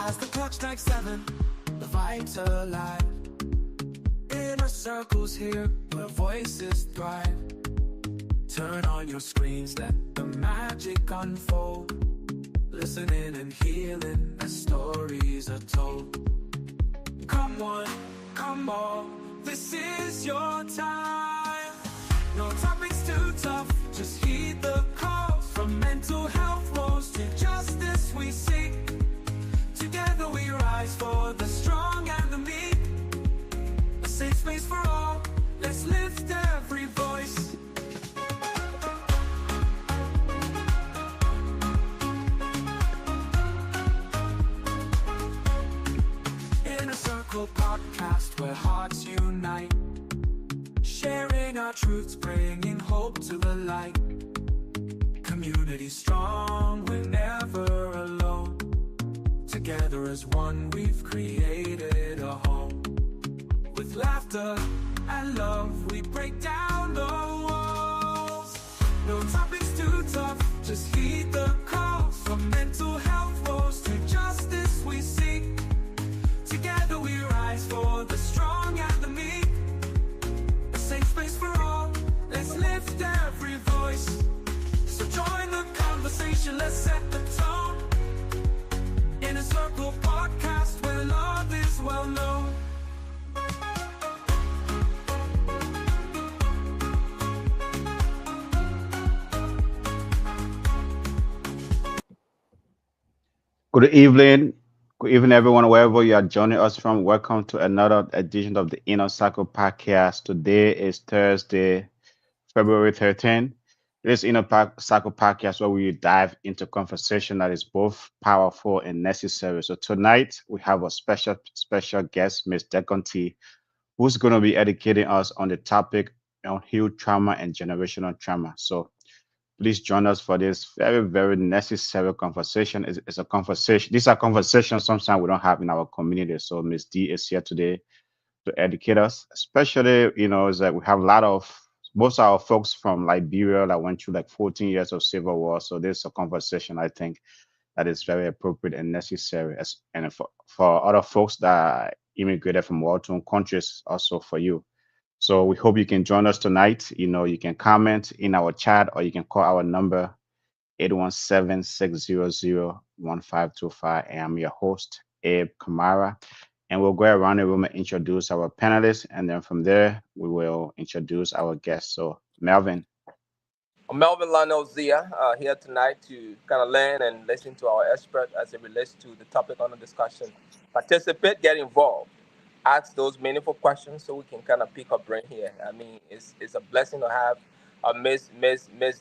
As the clock strikes 7, the vibes alive. Inner circles here, where voices thrive. Turn on your screens, let the magic unfold. Listening and healing as stories are told. Come on, come on, this is your time. No topics too tough, just heed the calls. From mental health woes to justice we seek. Together we rise for the strong and the meek. A safe space for all, let's lift every voice. In a circle podcast where hearts unite. Sharing our truths, bringing hope to the light. Community strong, we're never alone. Together as one, we've created a home. With laughter and love, we break down the walls. No topics too tough, just heed the calls. From mental health woes to justice we seek. Together we rise for the strong and the meek. A safe space for all, let's lift every voice. So join the conversation, let's set the tone. In a circle podcast where love is well known. Good evening. Good evening, everyone, wherever you are joining us from. Welcome to another edition of the Inner Circle Podcast. Today is Thursday, February 13th. This Circle Podcast where we dive into conversation that is both powerful and necessary. So tonight we have a special guest, Ms. Deconti, who's going to be educating us on the topic unhealed trauma and generational trauma. So please join us for this very, very necessary conversation. It's a conversation. These are conversations sometimes we don't have in our community. So Ms. D is here today to educate us, especially, is that we have a lot of, most of our folks from Liberia that went through like 14 years of civil war. So this is a conversation I think that is very appropriate and necessary. And for other folks that immigrated from war-torn countries, also for you. So we hope you can join us tonight. You can comment in our chat or you can call our number 817-600-1525. And I'm your host, Abe Kamara. And we'll go around the room and introduce our panelists. And then from there, we will introduce our guests. So Melvin. I'm Melvin Lionel Zia, here tonight to kind of learn and listen to our expert as it relates to the topic under discussion. Participate, get involved. Ask those meaningful questions so we can kind of pick up brain here. I mean, it's a blessing to have Miss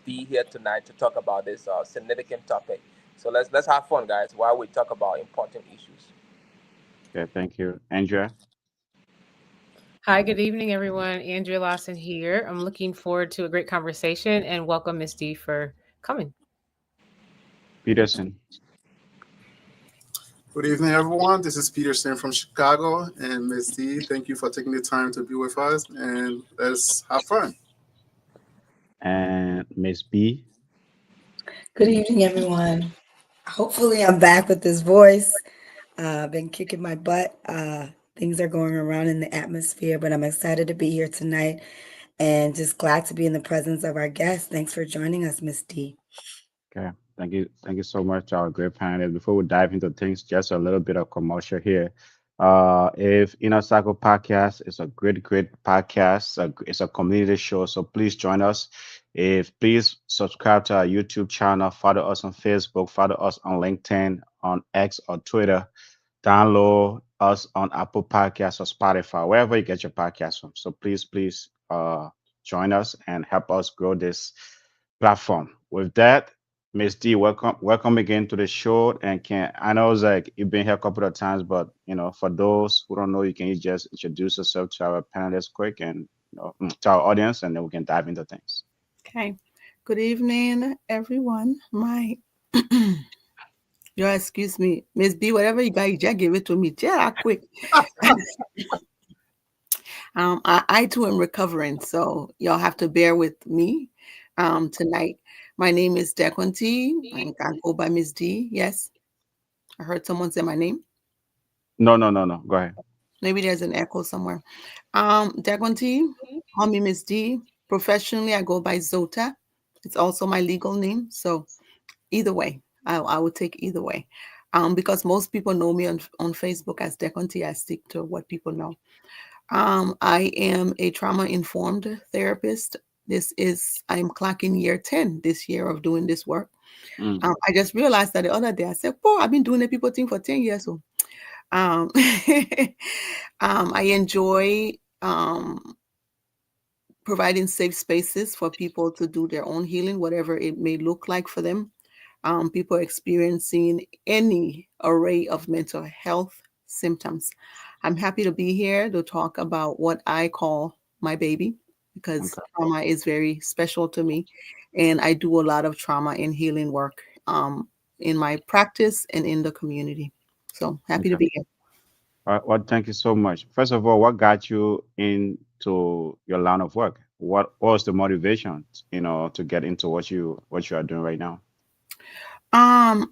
D here tonight to talk about this significant topic. So let's have fun, guys, while we talk about important issues. Okay, thank you. Andrea? Hi, good evening, everyone. Andrea Lawson here. I'm looking forward to a great conversation and welcome Ms. D for coming. Peterson? Good evening, everyone. This is Peterson from Chicago. And Ms. D, thank you for taking the time to be with us. And let's have fun. And Ms. B? Good evening, everyone. Hopefully I'm back with this voice. I've been kicking my butt. Things are going around in the atmosphere, but I'm excited to be here tonight and just glad to be in the presence of our guests. Thanks for joining us, Ms. D. Okay. Thank you so much to our great panelists. Before we dive into things, just a little bit of commercial here. If Inner Circle Podcast is a great podcast, it's a community show, so please join us. Please subscribe to our YouTube channel, follow us on Facebook, follow us on LinkedIn, on X or Twitter, download us on Apple Podcasts or Spotify, wherever you get your podcast from. So please join us and help us grow this platform. With that, Ms. D, welcome again to the show. And I know it's like you've been here a couple of times, but for those who don't know, can you just introduce yourself to our panelists quick and to our audience, and then we can dive into things. Okay. Good evening, everyone. Excuse me, Ms. B, whatever you got, you just give it to me. Just quick. I too am recovering, so y'all have to bear with me tonight. My name is Deconti. I go by Ms. D. Yes. I heard someone say my name. No, no, no, no. Go ahead. Maybe there's an echo somewhere. Dagonti, call me Miss D. Professionally, I go by Zota. It's also my legal name. So either way, I would take either way. Because most people know me on Facebook as Deconti. I stick to what people know. I am a trauma informed therapist. I'm clocking year 10 this year of doing this work. Mm, I just realized that the other day I said, "Oh, I've been doing the people thing for 10 years." So um, I enjoy providing safe spaces for people to do their own healing, whatever it may look like for them. People experiencing any array of mental health symptoms. I'm happy to be here to talk about what I call my baby because okay, trauma is very special to me. And I do a lot of trauma and healing work in my practice and in the community. So happy to okay. be here. Well, thank you so much. First of all, what got you into your line of work? What was the motivation, to get into what you are doing right now? Um,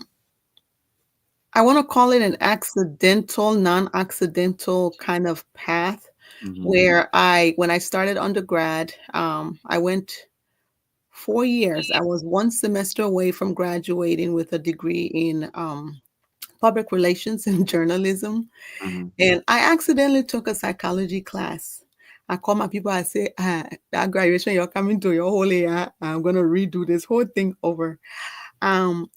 I want to call it an accidental, non-accidental kind of path Mm-hmm. where when I started undergrad, I went 4 years. I was one semester away from graduating with a degree in public relations and journalism. Mm-hmm. And I accidentally took a psychology class. I call my people, I say, that graduation you're coming to your whole year, I'm going to redo this whole thing over.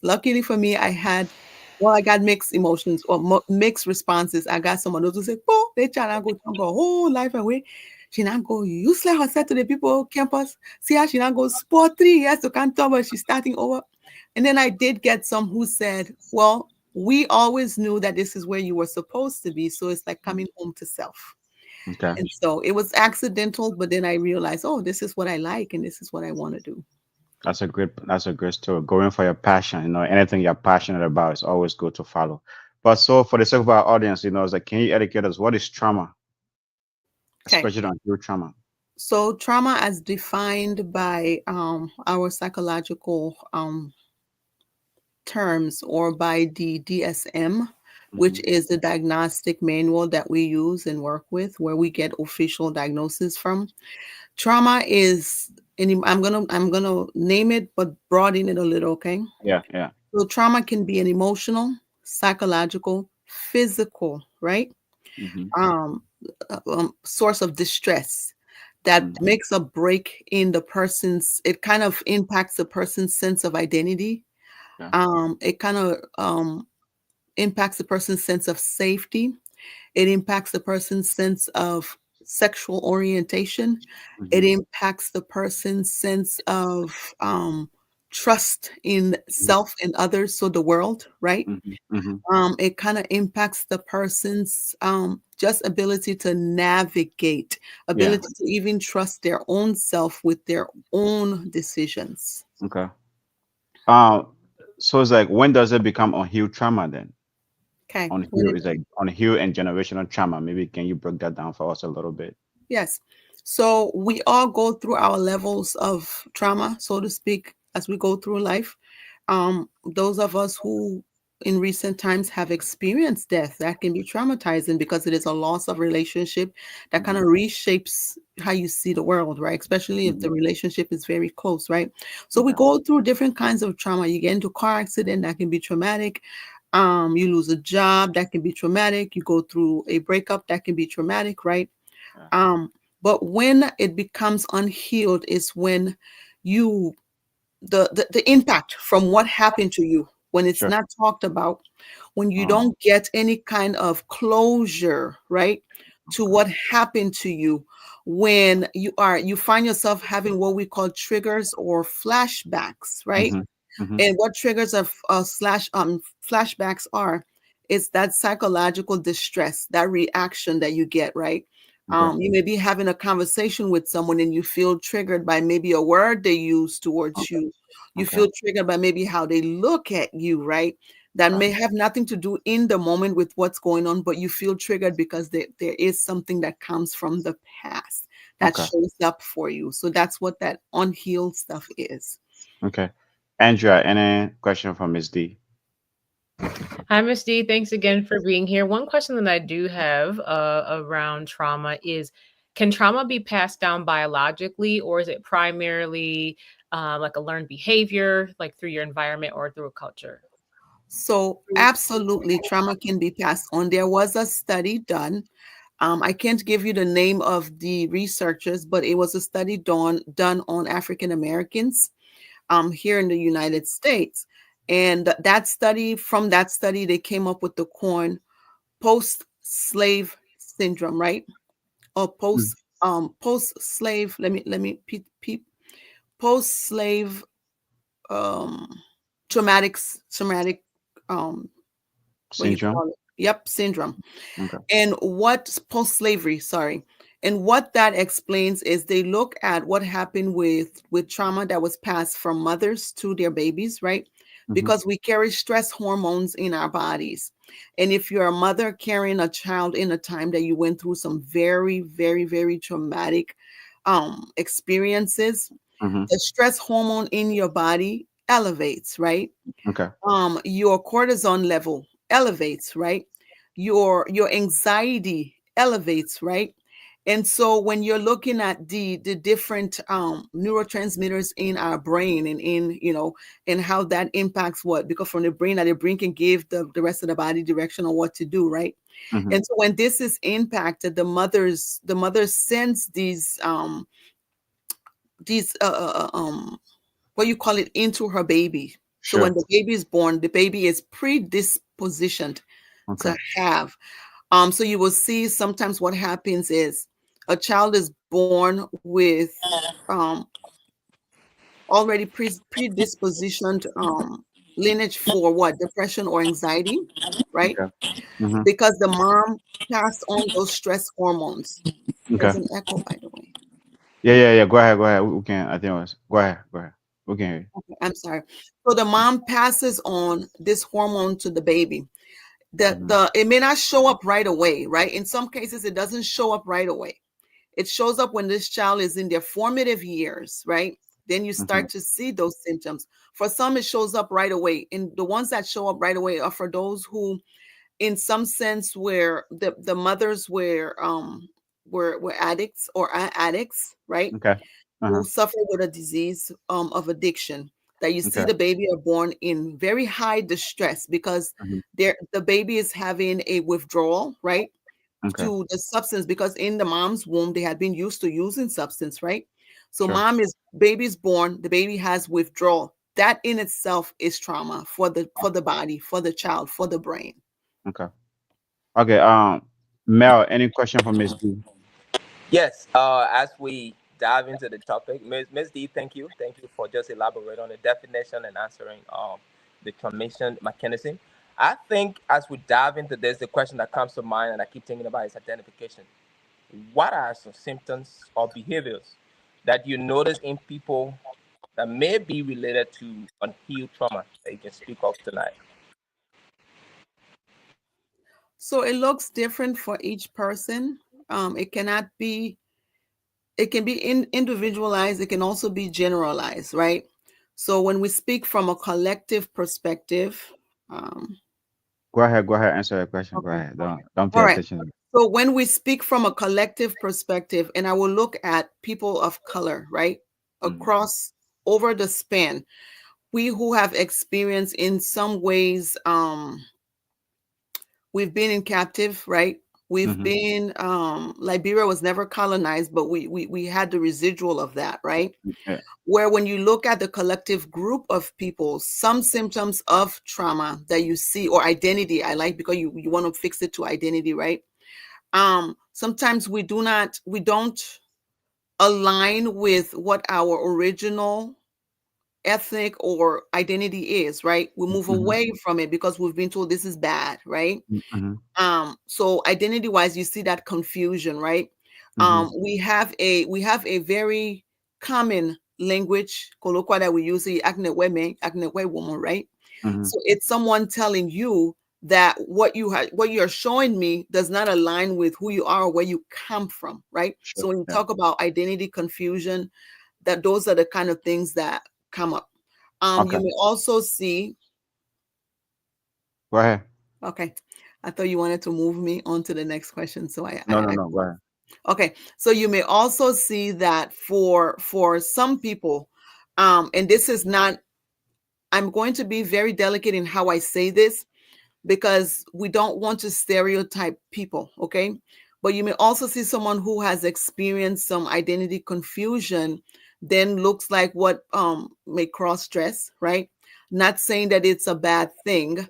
Luckily for me, I got mixed emotions or mixed responses. I got someone those who say, "Oh, they try to go jump her whole life away. She not go useless herself to the people campus. See how she not go sport 3 years to can't tell, but she's starting over." And then I did get some who said, "Well, we always knew that this is where you were supposed to be. So it's like coming home to self." Okay. And so it was accidental, but then I realized, oh, this is what I like and this is what I want to do. That's a great story. Going for your passion, anything you're passionate about is always good to follow. But so for the sake of our audience, it's like, can you educate us? What is trauma, Okay. especially on your trauma? So trauma as defined by our psychological terms or by the DSM, which Mm-hmm. is the diagnostic manual that we use and work with, where we get official diagnosis from. Trauma is, and I'm gonna name it, but broaden it a little, okay? Yeah, yeah. So trauma can be an emotional, psychological, physical, right? Mm-hmm. um, source of distress that Mm-hmm. makes a break in the person's, it kind of impacts the person's sense of identity. Yeah. It kind of impacts the person's sense of safety. It impacts the person's sense of sexual orientation. It Mm-hmm. impacts the person's sense of trust in self and others, so the world, right? Mm-hmm. Mm-hmm. It kind of impacts the person's just ability to navigate, Yeah. ability to even trust their own self with their own decisions. Okay. Um, so it's like, when does it become unhealed trauma then? Okay. Unhealed is like unhealed and generational trauma. Maybe can you break that down for us a little bit? Yes. So we all go through our levels of trauma, so to speak, as we go through life. Those of us who in recent times have experienced death, that can be traumatizing because it is a loss of relationship that kind Mm-hmm. of reshapes how you see the world, right? Especially if Mm-hmm. the relationship is very close, right? So we Okay. go through different kinds of trauma. You get into a car accident, that can be traumatic. You lose a job, that can be traumatic. You go through a breakup, that can be traumatic, right? Yeah. Um, but when it becomes unhealed is when you the impact from what happened to you, when it's Sure. not talked about, when you Um, don't get any kind of closure, right, to okay. what happened to you, when you find yourself having what we call triggers or flashbacks, right? Mm-hmm. Mm-hmm. And what triggers of slash flashbacks are, is that psychological distress, that reaction that you get, right? Okay. You may be having a conversation with someone and you feel triggered by maybe a word they use towards Okay. you. You Okay. feel triggered by maybe how they look at you, right? That Okay. may have nothing to do in the moment with what's going on, but you feel triggered because there is something that comes from the past that Okay. shows up for you. So that's what that unhealed stuff is. Okay. Andrea, any question from Miss D? Hi, Miss D. Thanks again for being here. One question that I do have around trauma is, can trauma be passed down biologically, or is it primarily like a learned behavior, like through your environment or through a culture? So absolutely, trauma can be passed on. There was a study done. I can't give you the name of the researchers, but it was a study done on African Americans here in the United States. And from that study, they came up with the term post-slave syndrome, right? Or Mm. post-slave. Let me peep. Post-slave um, traumatic what you Syndrome. call it? Yep, syndrome. Okay. And what post-slavery, sorry. And what that explains is they look at what happened with trauma that was passed from mothers to their babies, right? Mm-hmm. Because we carry stress hormones in our bodies. And if you're a mother carrying a child in a time that you went through some very, very, very traumatic experiences, Mm-hmm. the stress hormone in your body elevates, right? Okay. Your cortisol level elevates, right? Your anxiety elevates, right? And so when you're looking at the different neurotransmitters in our brain and in and how that impacts what, because from the brain, that the brain can give the rest of the body direction on what to do, right? Mm-hmm. And so when this is impacted, the mother sends these what you call it into her baby. So when Sure. the baby is born, the baby is predispositioned Okay. to have. So you will see sometimes what happens is a child is born with um, already predispositioned lineage for what, depression or anxiety, right? Okay. Mm-hmm. Because the mom passed on those stress hormones. Okay. There's an echo, by the way. Yeah. Go ahead. Go ahead. We can. I think it was. Go ahead. Go ahead. We can hear you. Okay, I'm sorry. So the mom passes on this hormone to the baby. Mm-hmm. It may not show up right away, right? In some cases, it doesn't show up right away. It shows up when this child is in their formative years, right? Then you Mm-hmm. start to see those symptoms. For some, it shows up right away. And the ones that show up right away are for those who, in some sense, where the mothers were addicts or are addicts, right? Okay. Uh-huh. Who suffer with a disease of addiction, that you see Okay. the baby are born in very high distress because Mm-hmm. the baby is having a withdrawal, right, Okay. to the substance, because in the mom's womb they had been used to using substance, right? So Sure. baby's born, the baby has withdrawal. That in itself is trauma for the body, for the child, for the brain. Okay. Okay. Mel, any question for Miss D? Yes, as we dive into the topic, Ms. D, thank you for just elaborating on the definition and answering the transmission mechanism. I think as we dive into this, the question that comes to mind and I keep thinking about is identification. What are some symptoms or behaviors that you notice in people that may be related to unhealed trauma that you can speak of tonight? So it looks different for each person. It cannot be it can be individualized, it can also be generalized, right? So when we speak from a collective perspective, um, Go ahead. Go ahead. Answer the question. Go okay, ahead. Don't pay all right. attention. So when we speak from a collective perspective, and I will look at people of color, right, Mm-hmm. across over the span, we who have experience in some ways, we've been in captive, right? We've Mm-hmm. been Liberia was never colonized, but we had the residual of that, right? Yeah. Where when you look at the collective group of people, some symptoms of trauma that you see, or identity, I like, because you want to fix it to identity, right? Sometimes we don't align with what our original ethnic or identity is, right? We move Mm-hmm. away from it because we've been told this is bad, right? Mm-hmm. So identity wise, you see that confusion, right? Mm-hmm. We have a very common language colloquial that we use, the acne women, acne woman, right? Mm-hmm. So it's someone telling you that what you're showing me does not align with who you are or where you come from, right? Sure. So when you Yeah. talk about identity confusion, that those are the kind of things that come up. Okay. You may also see, Go ahead. Okay. I thought you wanted to move me on to the next question. So No, no, no. Go ahead. okay. So you may also see that for some people, and this is not, I'm going to be very delicate in how I say this because we don't want to stereotype people, okay? But you may also see someone who has experienced some identity confusion, then looks like what may cross dress, right? Not saying that it's a bad thing,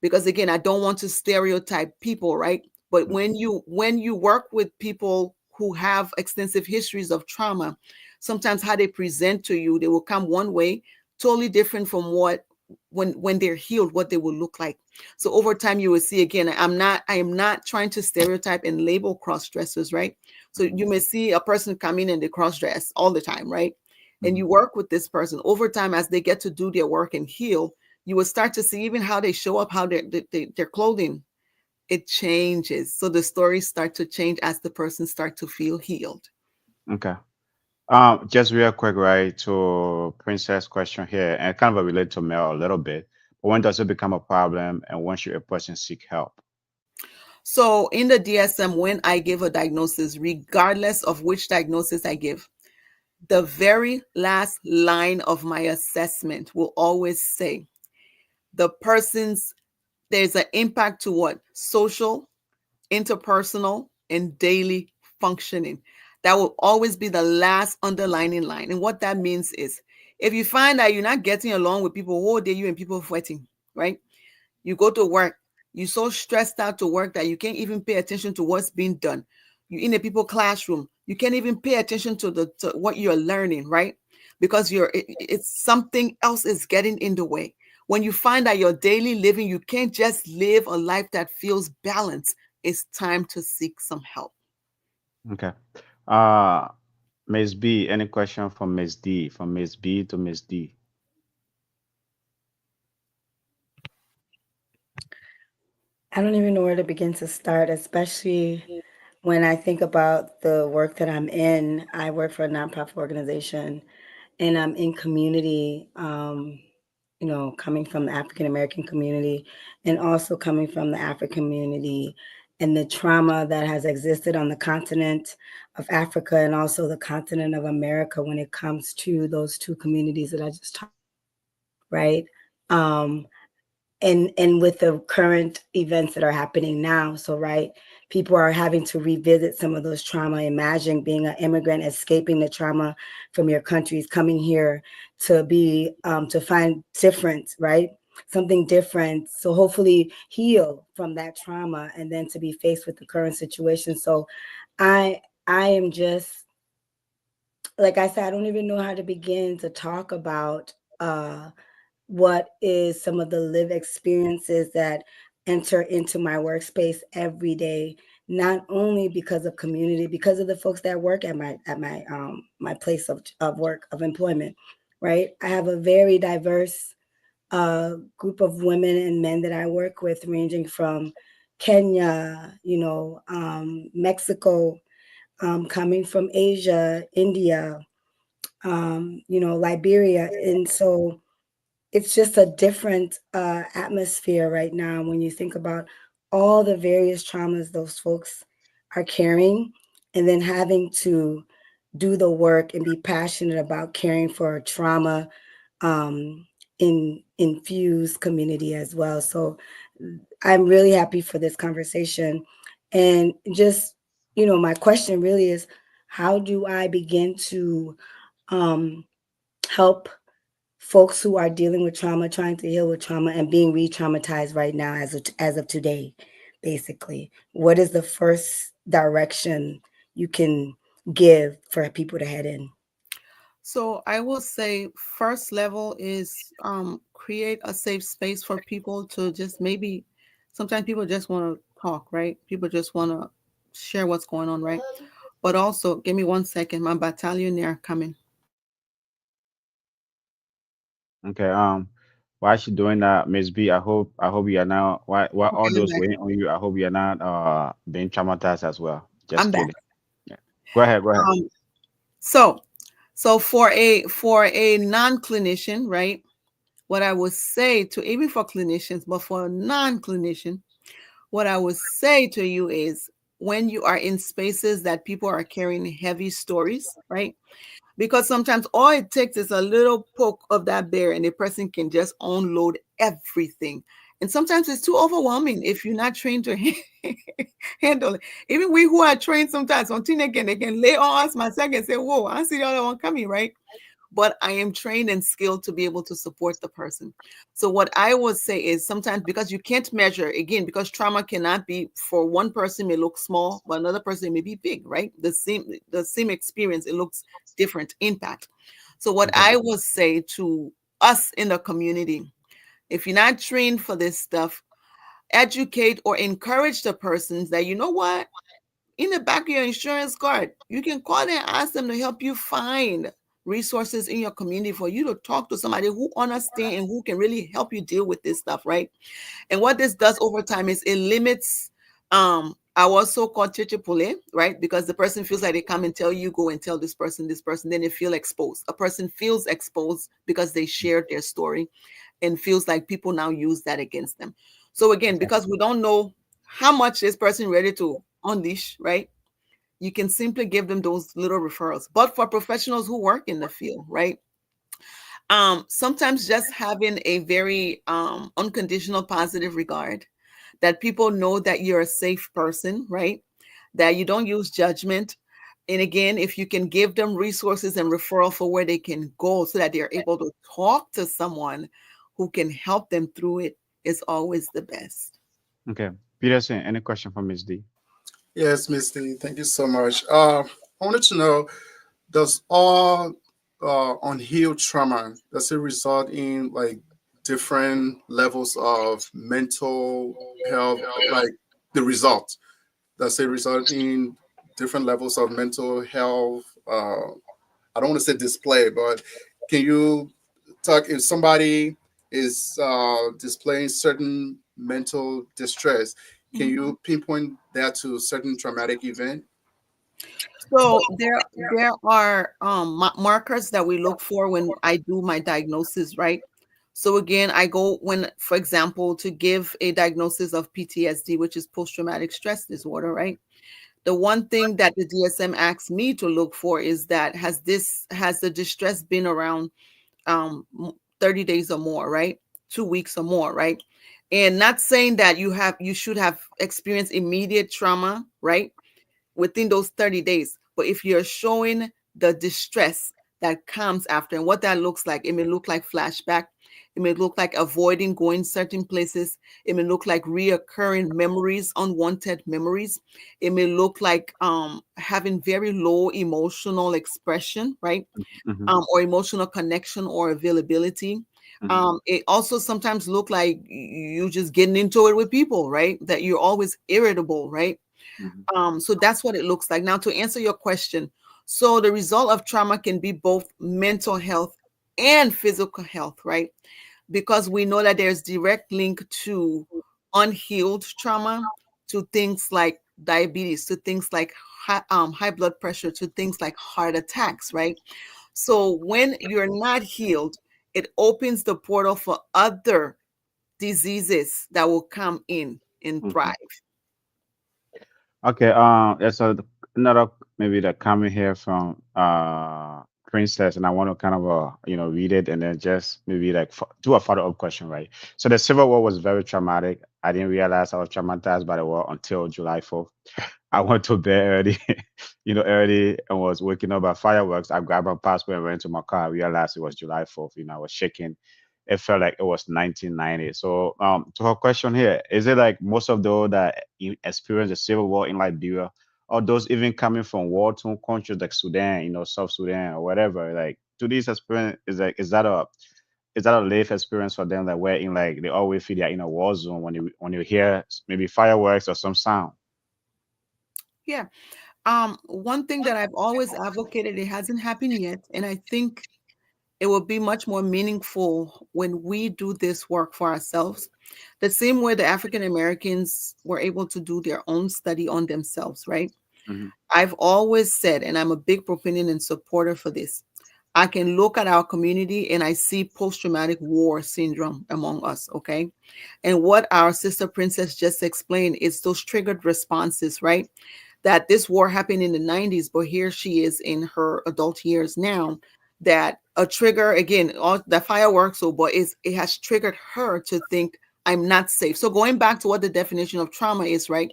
because again, I don't want to stereotype people, right? But when you work with people who have extensive histories of trauma, sometimes how they present to you, they will come one way, totally different from what when they're healed, what they will look like. So over time, you will see again, I am not trying to stereotype and label cross dressers, right? So Mhm, you may see a person come in and they cross dress all the time, right? And mhm. you work with this person over time as they get to do their work and heal. You will start to see even how they show up, how their clothing, it changes. So the stories start to change as the person start to feel healed. Okay. Just real quick, right, to Princess question here, and kind of relate to Mel a little bit. But when does it become a problem, and when should a person seek help? So in the DSM, when I give a diagnosis, regardless of which diagnosis I give, the very last line of my assessment will always say the person's, there's an impact to what? Social, interpersonal, and daily functioning. That will always be the last underlining line. And what that means is if you find that you're not getting along with people, who day you and people fighting, right? You go to work, you're so stressed out to work that you can't even pay attention to what's being done. You're in a people classroom, you can't even pay attention to what you're learning, right? Because it's something else is getting in the way. When you find that your daily living, you can't just live a life that feels balanced, it's time to seek some help. Okay. Uh, Miss B, any question from Miss D, from Miss B to Miss D? I don't even know where to begin to start, especially when I think about the work that I'm in. I work for a nonprofit organization and I'm in community, coming from the African American community and also coming from the African community and the trauma that has existed on the continent of Africa and also the continent of America when it comes to those two communities that I just talked, right? Um, and with the current events that are happening now, so right, people are having to revisit some of those trauma. Imagine being an immigrant, escaping the trauma from your countries, coming here to be to find different, right, something different, so hopefully heal from that trauma and then to be faced with the current situation. So I am just, like I said, I don't even know how to begin to talk about what is some of the live experiences that enter into my workspace every day, not only because of community, because of the folks that work at my place of work, of employment, right? I have a very diverse group of women and men that I work with, ranging from Kenya, Mexico, coming from Asia, India, Liberia. And so it's just a different atmosphere right now when you think about all the various traumas those folks are carrying, and then having to do the work and be passionate about caring for a trauma in infused community as well. So I'm really happy for this conversation. And just, my question really is, how do I begin to um, help folks who are dealing with trauma, trying to heal with trauma, and being re-traumatized right now as of today, basically? What is the first direction you can give for people to head in? So I will say first level is create a safe space for people to just maybe, sometimes people just want to talk, right? People just want to share what's going on, right? But also, give me 1 second, my battalion are coming. Okay. While she doing that, Miss B, I hope you are now. While Okay, all I'm those back. waiting on you, I hope you are not being traumatized as well. I'm Just back. kidding. Yeah. Go ahead. Go ahead. Um, so, so for a non-clinician, right? what I would say to, even for clinicians, but for a non-clinician, what I would say to you is, when you are in spaces that people are carrying heavy stories, right? Because sometimes all it takes is a little poke of that bear and the person can just unload everything. And sometimes it's too overwhelming if you're not trained to handle it. Even we who are trained sometimes, something they can lay on us my second and say, whoa, I see the other one coming, right? But I am trained and skilled to be able to support the person. So what I would say is, sometimes, because you can't measure, again, because trauma cannot be, for one person may look small, but another person may be big, right? The same experience, it looks different impact. So what Okay. I would say to us in the community, if you're not trained for this stuff, educate or encourage the persons that, you know what, in the back of your insurance card, you can call and ask them to help you find resources in your community for you to talk to somebody who understand and who can really help you deal with this stuff, right? And what this does over time is it limits our so-called chichipule, right? Because the person feels like they come and tell you, go and tell this person, then they feel exposed. A person feels exposed because they shared their story and feels like people now use that against them. So again, Okay. because we don't know how much this person ready to unleash, right? You can simply give them those little referrals. But for professionals who work in the field, right? Sometimes just having a very unconditional positive regard, that people know that you're a safe person, right? That you don't use judgment. And again, if you can give them resources and referral for where they can go so that they're able to talk to someone who can help them through it, is always the best. Okay. Peterson, any question for Miss D? Yes, Misty, thank you so much. I wanted to know, does all unhealed trauma, does it result in like different levels of mental health, like the result? Does it result in different levels of mental health? I don't want to say display, but can you talk if somebody is displaying certain mental distress? Can Mhm. you pinpoint that to a certain traumatic event? So there are markers that we look for when I do my diagnosis, right? So again, I go, when, for example, to give a diagnosis of PTSD, which is post-traumatic stress disorder, right? The one thing that the DSM asks me to look for is that, has the distress been around 30 days or more, right? 2 weeks or more, right? And not saying that you should have experienced immediate trauma, right, within those 30 days. But if you're showing the distress that comes after, and what that looks like, it may look like flashback. It may look like avoiding going certain places. It may look like reoccurring memories, unwanted memories. It may look like having very low emotional expression, right? Mm-hmm. Or emotional connection or availability. Mm-hmm. It also sometimes look like you just getting into it with people, right? That you're always irritable, right? Mm-hmm. So that's what it looks like. Now, to answer your question, so the result of trauma can be both mental health and physical health, right? Because we know that there's direct link to unhealed trauma, to things like diabetes, to things like high blood pressure, to things like heart attacks, right? So when you're not healed, it opens the portal for other diseases that will come in and Mm-hmm. thrive. Okay, there's another maybe that coming here from Princess, and I want to kind of read it and then just maybe like do a follow-up question, right? So the Civil War was very traumatic. I didn't realize I was traumatized by the war until July 4th. I went to bed early, early, and was waking up by fireworks. I grabbed my passport and ran to my car. I realized it was July 4th. I was shaking. It felt like it was 1990. So, to her question here, is it like most of those that experienced the civil war in Liberia, or those even coming from war-torn countries like Sudan, South Sudan or whatever, like to this experience, is that a life experience for them, like where in like they always feel they're in a war zone when you hear maybe fireworks or some sound? Yeah. One thing that I've always advocated, it hasn't happened yet, and I think it will be much more meaningful when we do this work for ourselves. The same way the African Americans were able to do their own study on themselves, right? Mm-hmm. I've always said, and I'm a big proponent and supporter for this, I can look at our community and I see post-traumatic war syndrome among us, okay? And what our sister Princess just explained is those triggered responses, right? That this war happened in the 90s, but here she is in her adult years now. That a trigger, again, all the fireworks, so but it has triggered her to think I'm not safe. So going back to what the definition of trauma is, right?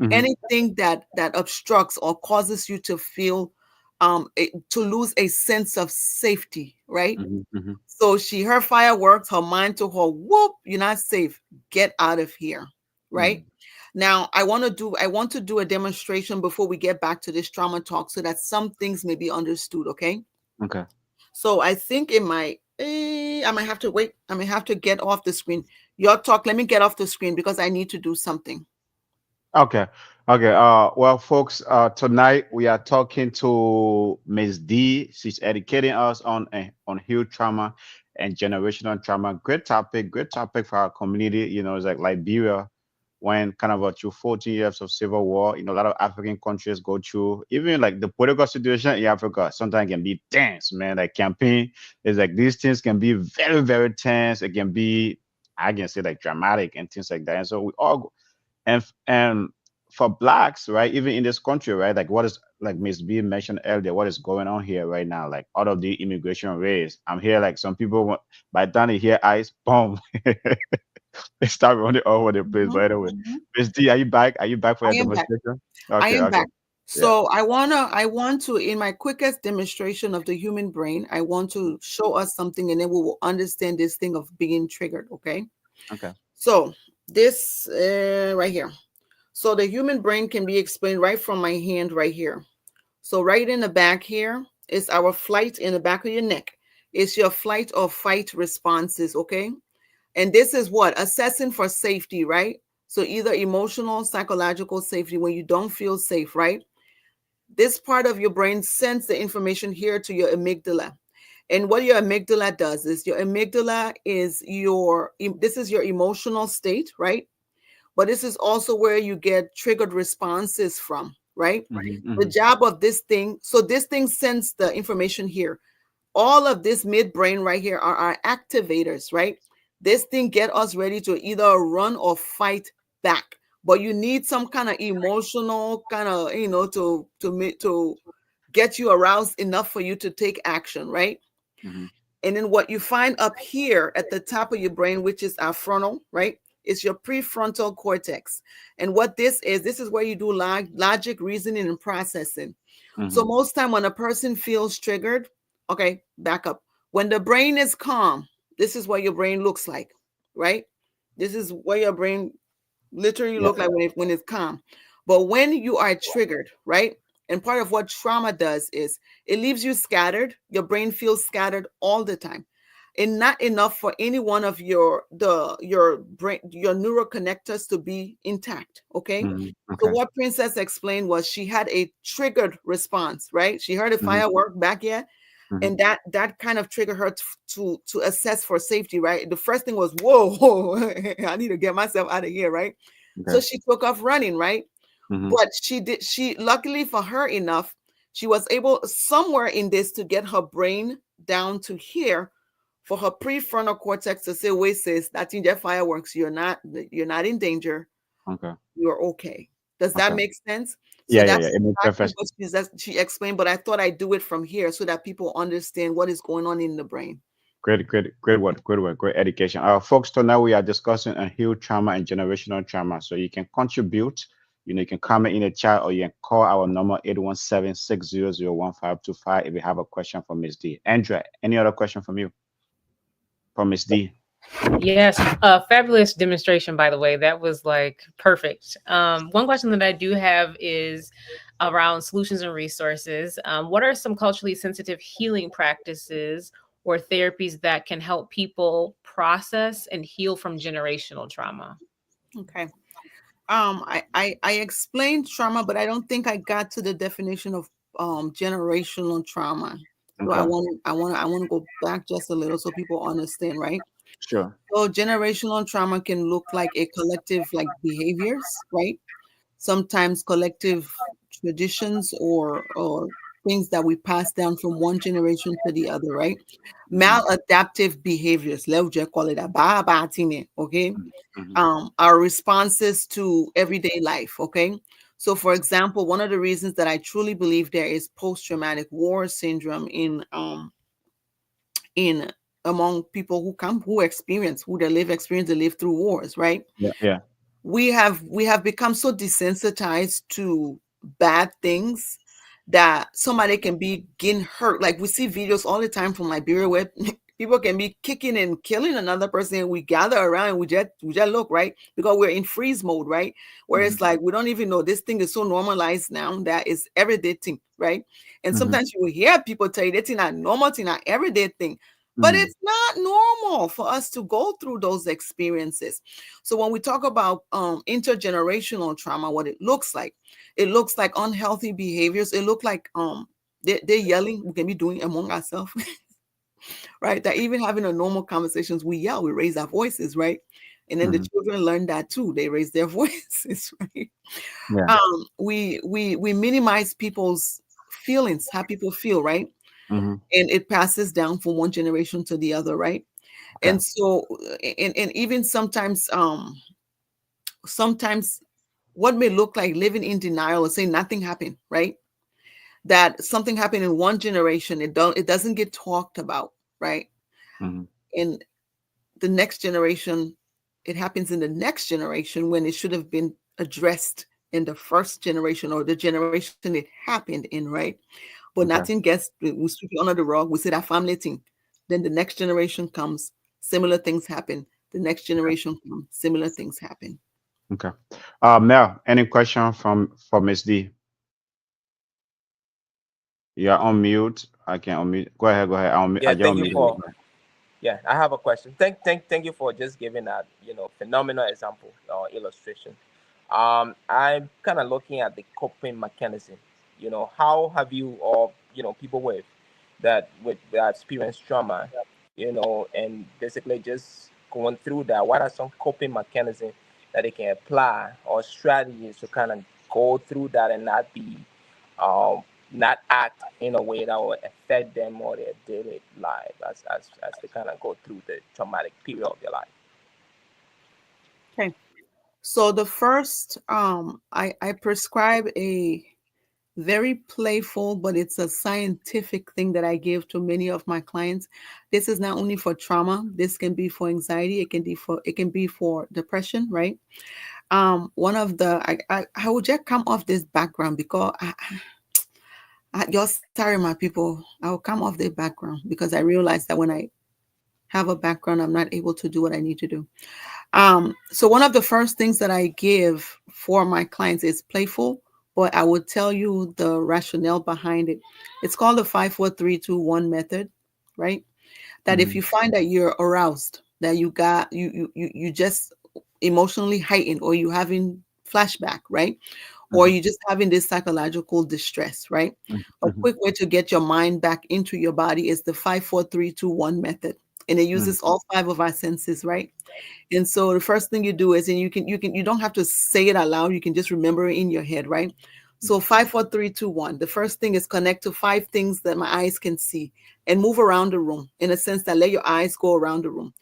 Mm-hmm. Anything that obstructs or causes you to feel to lose a sense of safety, right? Mm-hmm. Mm-hmm. So she her fireworks, her mind to her, whoop, you're not safe. Get out of here. Right? Now I want to do a demonstration before we get back to this trauma talk so that some things may be understood. Okay. Okay. So I think it might I might have to wait. I may have to get off the screen. Your talk, let me get off the screen because I need to do something. Okay. Okay. Well, folks, tonight we are talking to Miss D. She's educating us on healed trauma and generational trauma. Great topic for our community. It's like Liberia, when kind of through 14 years of civil war. A lot of African countries go through, even like the political situation in Africa sometimes can be tense, man. Like campaign is like these things can be very, very tense. It can be, I can say, like dramatic and things like that. And so we all and for blacks, right, even in this country, right, like what is, like Miss B mentioned earlier, what is going on here right now, like out of the immigration race. I'm here, like some people by the time they hear ICE, boom, they start running all over the place. Mhm, But anyway, mhm. Miss D, are you back? Are you back for I your am back. demonstration? I Okay, am okay. back. Yeah. So I want to, in my quickest demonstration of the human brain, I want to show us something and then we will understand this thing of being triggered. Okay. Okay. So this right here. So the human brain can be explained right from my hand right here. So right in the back here is our flight in the back of your neck. It's your flight or fight responses. Okay. And this is what? Assessing for safety, right? So either emotional, psychological safety when you don't feel safe, right? This part of your brain sends the information here to your amygdala. And what your amygdala does is your amygdala is this is your emotional state, right? But this is also where you get triggered responses from, right? Mm-hmm, The mm-hmm, job of this thing, so this thing sends the information here. All of this midbrain right here are our activators, right? This thing get us ready to either run or fight back. But you need some kind of emotional kind of, to get you aroused enough for you to take action, right? mm-hmm. And then what you find up here at the top of your brain, which is our frontal, right? It's your prefrontal cortex. And what this is where you do logic, reasoning, and processing. So Mm-hmm. most time when a person feels triggered, okay, back up. When the brain is calm, this is what your brain looks like, right? This is what your brain literally Yeah. look like when it's calm. But when you are triggered, right? And part of what trauma does is it leaves you scattered. Your brain feels scattered all the time. And not enough for any one of your brain, your neural connectors to be intact. Okay. Mm-hmm. So Okay. what Princess explained was she had a triggered response, right? She heard a Mm-hmm. firework back here, Mm-hmm. and that kind of triggered her to assess for safety, right? The first thing was, whoa, I need to get myself out of here, right? So Okay. she took off running, right? Mm-hmm. But she luckily for her enough, she was able somewhere in this to get her brain down to here for her prefrontal cortex to say, wait, sis, that's in your fireworks. You're not in danger. Okay. You're okay. Does that Okay. make sense? So Yeah, yeah, yeah. that's It makes exactly perfect what sense. she explained, but I thought I'd do it from here so that people understand what is going on in the brain. Great word, great word, great education. Folks, tonight we are discussing unhealed trauma and generational trauma. So you can contribute, you can comment in the chat or you can call our number 817-600-1525 if you have a question for Miss D. Andrea, any other question from you? From Miss D? Yes, fabulous demonstration, by the way. That was like perfect. One question that I do have is around solutions and resources. What are some culturally sensitive healing practices or therapies that can help people process and heal from generational trauma? Okay. I explained trauma, but I don't think I got to the definition of generational trauma. So Okay, I want to go back just a little so people understand, right? sure. So generational trauma can look like a collective like behaviors, right? Sometimes collective traditions or things that we pass down from one generation to the other, right? Mhm. Maladaptive behaviors, let's just call it a okay? Mhm. Our responses to everyday life, okay? So, for example, one of the reasons that I truly believe there is post-traumatic war syndrome in among people who experience they live through wars, right? Yeah, yeah. We have become so desensitized to bad things that somebody can be getting hurt. Like we see videos all the time from Liberia where people can be kicking and killing another person, and we gather around and we just look, right? Because we're in freeze mode, right? Where Mhm. it's like we don't even know, this thing is so normalized now that it's everyday thing, right? And Mhm. sometimes you will hear people tell you that's not normal thing, not everyday thing. But Mhm. it's not normal for us to go through those experiences. So when we talk about intergenerational trauma, what it looks like unhealthy behaviors. It look like they're yelling. We can be doing among ourselves, right? That even having a normal conversations, we yell, we raise our voices, right? And then the Mhm. children learn that too. They raise their voices, right? Yeah. We minimize people's feelings, how people feel, right? Mhm. And it passes down from one generation to the other, right? Okay. And so, and even sometimes what may look like living in denial or saying nothing happened, right? That something happened in one generation, it doesn't get talked about, right? Mhm. In the next generation, it happens in the next generation when it should have been addressed in the first generation or the generation it happened in, right? But nothing Okay. we sweep it under the rug. We say that family thing. Then the next generation comes, similar things happen. The next generation comes, similar things happen. Okay. Mel, any question from for Miss D? You're on mute. I can unmute. Go ahead. Go ahead. I Yeah, just thank you unmuted you. for. Go ahead. Yeah, I have a question. Thank you for just giving that phenomenal example or illustration. I'm kind of looking at the coping mechanism. How have you or people with that experience trauma, and basically just going through that. What are some coping mechanisms that they can apply or strategies to kind of go through that and um, not act in a way that will affect them or their daily life as they kind of go through the traumatic period of their life. Okay. So the first, I prescribe a very playful, but it's a scientific thing that I give to many of my clients. This is not only for trauma. This can be for anxiety. It can be for depression, right? One of the I will just come off this background because you're sorry, my people. I will come off the background because I realize that when I have a background, I'm not able to do what I need to do. So one of the first things that I give for my clients is playful, but I will tell you the rationale behind it. It's called the 5 4 3 2 1 method, right? That if Mhm. you find that you're aroused, that you just emotionally heightened, or you having flashback, right? Or Mhm. you just having this psychological distress, right? Mhm. A Mhm. quick way to get your mind back into your body is the 5 4 3 2 1 method. And it Mhm. uses all five of our senses, right? And so the first thing you do is, and you don't have to say it out loud. You can just remember it in your head, right? So 5 4 3 2 1. The first thing is connect to five things that my eyes can see and move around the room in a sense that let your eyes go around the room.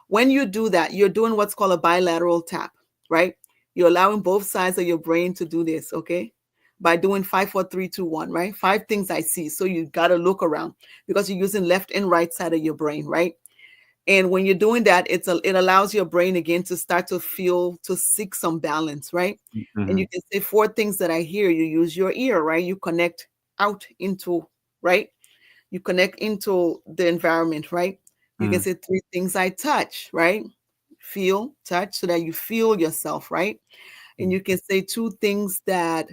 When you do that, you're doing what's called a bilateral tap, right? You're allowing both sides of your brain to do this, okay? By doing 5 4 3 2 1, right? Five things I see. So you got to look around because you're using left and right side of your brain, right? And when you're doing that, it allows your brain again to start to seek some balance, right? And you Mhm. can say four things that I hear. You use your ear, right? You connect out into, right? You connect into the environment, right? You can Mhm. say three things I touch, right? Feel, touch, so that you feel yourself, right? And you can say two things that,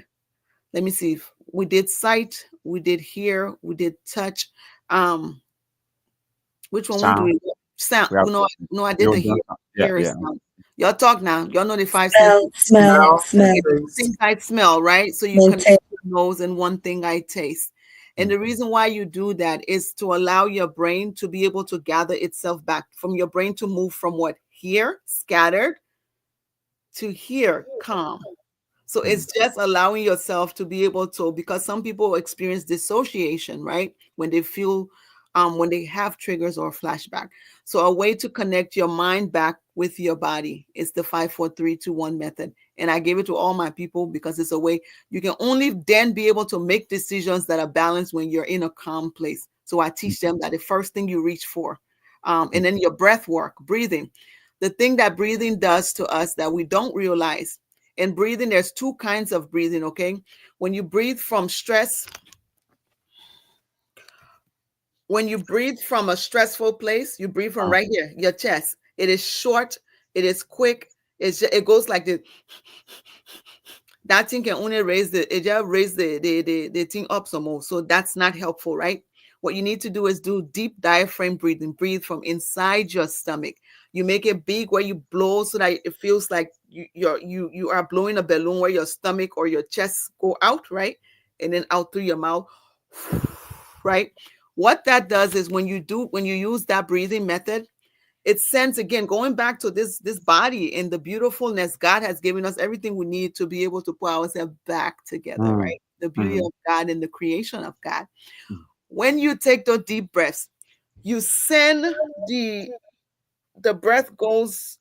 let me see, if we did sight, we did hear, we did touch. Um, which one we Sound. do? Sound. We have. No, no, I did You the done. Yeah. hear is Yeah. sound. Y'all talk now. Y'all know the five senses. Smell, smell, Smell and smell. Okay, two taste. things I smell, right? So you connect Maintain. your nose, and one thing I taste. And Mhm. the reason why you do that is to allow your brain to be able to gather itself back, from your brain to move from what? Here, scattered, to here, calm. So Mm-hmm. it's just allowing yourself to be able to, because some people experience dissociation, right? When they feel, when they have triggers or flashback. So a way to connect your mind back with your body is the 5 4 3 2 1 method. And I gave it to all my people because it's a way you can only then be able to make decisions that are balanced when you're in a calm place. So I teach them that the first thing you reach for, and then your breath work, breathing. The thing that breathing does to us that we don't realize. In breathing, there's two kinds of breathing, okay? When you breathe from stress, when you breathe from a stressful place, you breathe from right here, your chest. It is short, it is quick, it goes like this. That thing can only raise it just raise the thing up some more. So that's not helpful, right? What you need to do is do deep diaphragm breathing. Breathe from inside your stomach. You make it big where you blow so that it feels like you are blowing a balloon where your stomach or your chest go out, right? And then out through your mouth, right? What that does is when you use that breathing method, it sends, again, going back to this body and the beautifulness. God has given us everything we need to be able to put ourselves back together, right? The beauty Mm-hmm. of God and the creation of God. When you take those deep breaths, you send the breath goes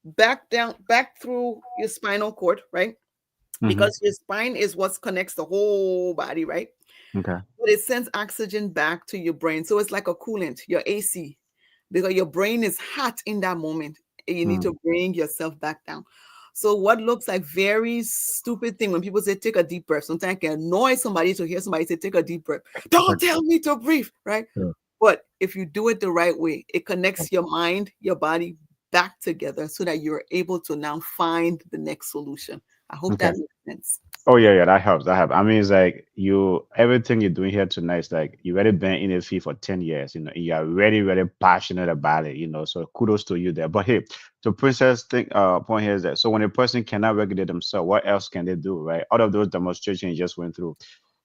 back down, back through your spinal cord, right? Mm-hmm. Because your spine is what connects the whole body, right? Okay. But it sends oxygen back to your brain. So it's like a coolant, your AC, because your brain is hot in that moment. And you need Mm. to bring yourself back down. So what looks like very stupid thing when people say take a deep breath, sometimes it can annoy somebody to hear somebody say take a deep breath. Don't tell me to breathe, right? Yeah. But if you do it the right way, it connects your mind, your body back together so that you're able to now find the next solution. I hope Okay. that makes sense. Oh yeah, yeah, that helps. That helps. I mean, it's like you everything you're doing here tonight is like you already been in the field for 10 years, you are really, really passionate about it. So kudos to you there. But hey, to Princess thing point here is that so when a person cannot regulate themselves, what else can they do, right? Out of those demonstrations you just went through,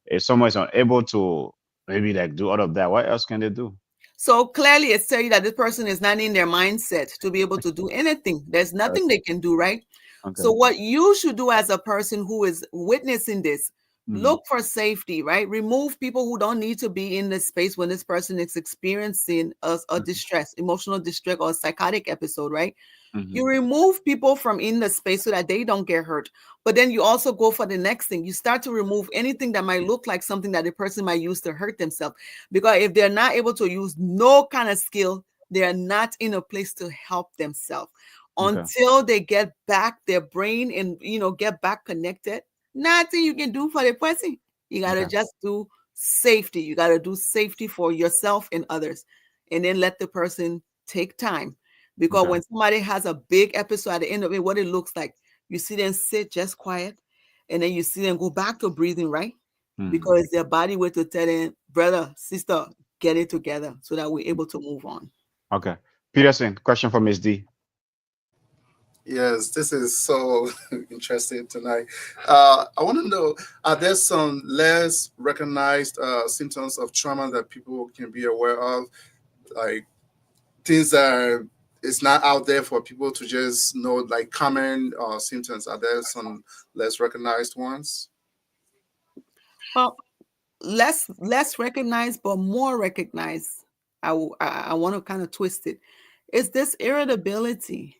if someone is unable to maybe like do all of that, what else can they do? So clearly, it's telling you that this person is not in their mindset to be able to do anything. There's nothing Okay. they can do, right? Okay. So, what you should do as a person who is witnessing this, Mm-hmm. look for safety, right? Remove people who don't need to be in this space when this person is experiencing a distress, emotional distress, or a psychotic episode, right? Mm-hmm. You remove people from in the space so that they don't get hurt. But then you also go for the next thing. You start to remove anything that might look like something that the person might use to hurt themselves. Because if they're not able to use no kind of skill, they are not in a place to help themselves Okay. until they get back their brain and get back connected. Nothing you can do for the person. You gotta Okay. just do safety. You gotta do safety for yourself and others, and then let the person take time. Because Okay. when somebody has a big episode at the end of it, what it looks like, you see them sit just quiet, and then you see them go back to breathing, right? Mm-hmm. Because their body way to tell them, brother, sister, get it together so that we're able to move on. Okay. Peterson, question for Miss D. Yes, this is so interesting tonight. I want to know, are there some less recognized symptoms of trauma that people can be aware of? Like things that is not out there for people to just know, like common symptoms. Are there some less recognized ones? Well, less recognized, but more recognized. I want to kind of twist it. It's this irritability.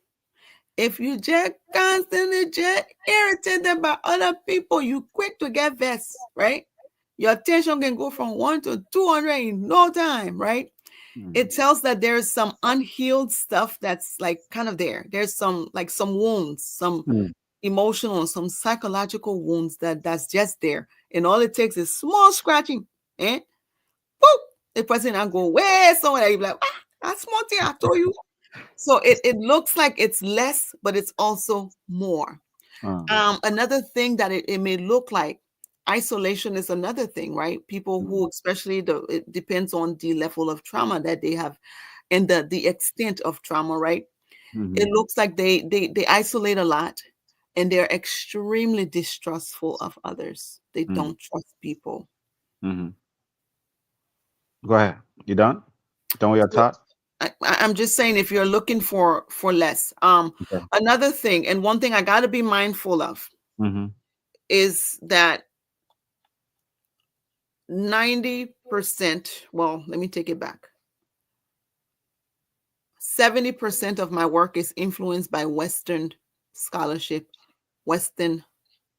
If you just constantly just irritated by other people, you quick to get vexed, right? Your attention can go from 1 to 200 in no time, right? Mm-hmm. It tells that there's some unhealed stuff that's like kind of there. There's some wounds, some emotional, some psychological wounds that's just there. And all it takes is small scratching. Eh? Boop! The person I go, where somewhere you be like, that small thing I told you. So it looks like it's less, but it's also more. Another thing that it may look like, isolation is another thing, right? People who, especially it depends on the level of trauma that they have and the extent of trauma, right? Mm-hmm. It looks like they isolate a lot and they're extremely distrustful of others. They don't trust people. Mm-hmm. Go ahead. You done? Done with your So thought? I'm just saying, if you're looking for less, Okay. another thing, and one thing I got to be mindful of, Mm-hmm. is that 90%, well, let me take it back. 70% of my work is influenced by Western scholarship, Western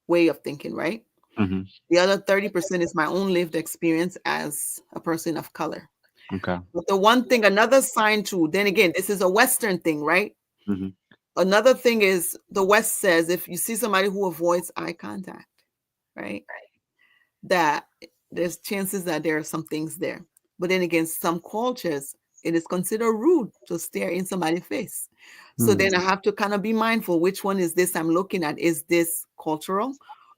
way of thinking, right? Mm-hmm. The other 30% is my own lived experience as a person of color. Okay. But the one thing, another sign too, then again, this is a Western thing, right? Mm-hmm. Another thing is the West says if you see somebody who avoids eye contact, right, that there's chances that there are some things there. But then again, some cultures, it is considered rude to stare in somebody's face. So Mm. then I have to kind of be mindful which one is this I'm looking at? Is this cultural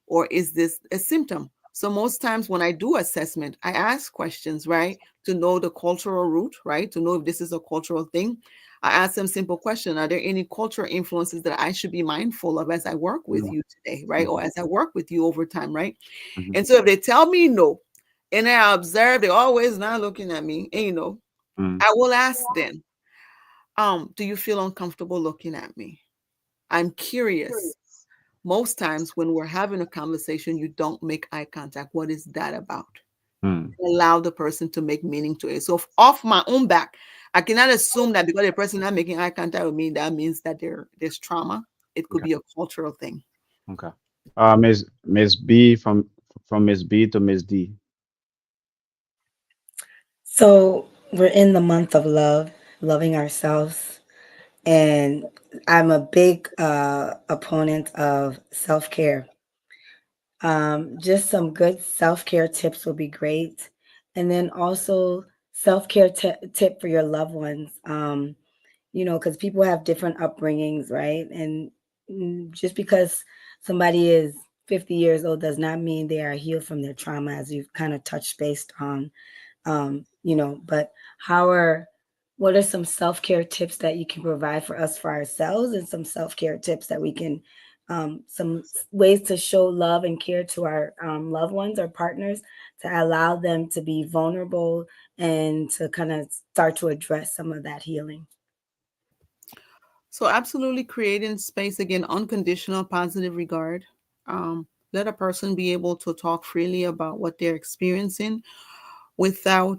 or is this a symptom? So most times when I do assessment, I ask questions, right? To know the cultural root, right? To know if this is a cultural thing. I ask them simple question. Are there any cultural influences that I should be mindful of as I work with Mm. you today, right? Mm-hmm. Or as I work with you over time, right? Mm-hmm. And so if they tell me no, and I observe they're always not looking at me, and Mm. I will ask them, do you feel uncomfortable looking at me? I'm curious. Most times when we're having a conversation, you don't make eye contact. What is that about? Mm. Allow the person to make meaning to it. So off my own back, I cannot assume that because the person not making eye contact with me, that means that there's trauma. It could Okay. be a cultural thing. Okay. Miss B, from Miss B to Miss D. So we're in the month of love, loving ourselves. And I'm a big opponent of self care. Just some good self care tips will be great. And then also self care tip for your loved ones. Because people have different upbringings, right? And just because somebody is 50 years old does not mean they are healed from their trauma, as you've kind of touched based on. But what are some self-care tips that you can provide for us for ourselves, and some self-care tips that we can some ways to show love and care to our loved ones or partners, to allow them to be vulnerable and to kind of start to address some of that healing. So absolutely creating space again, unconditional positive regard. Let a person be able to talk freely about what they're experiencing without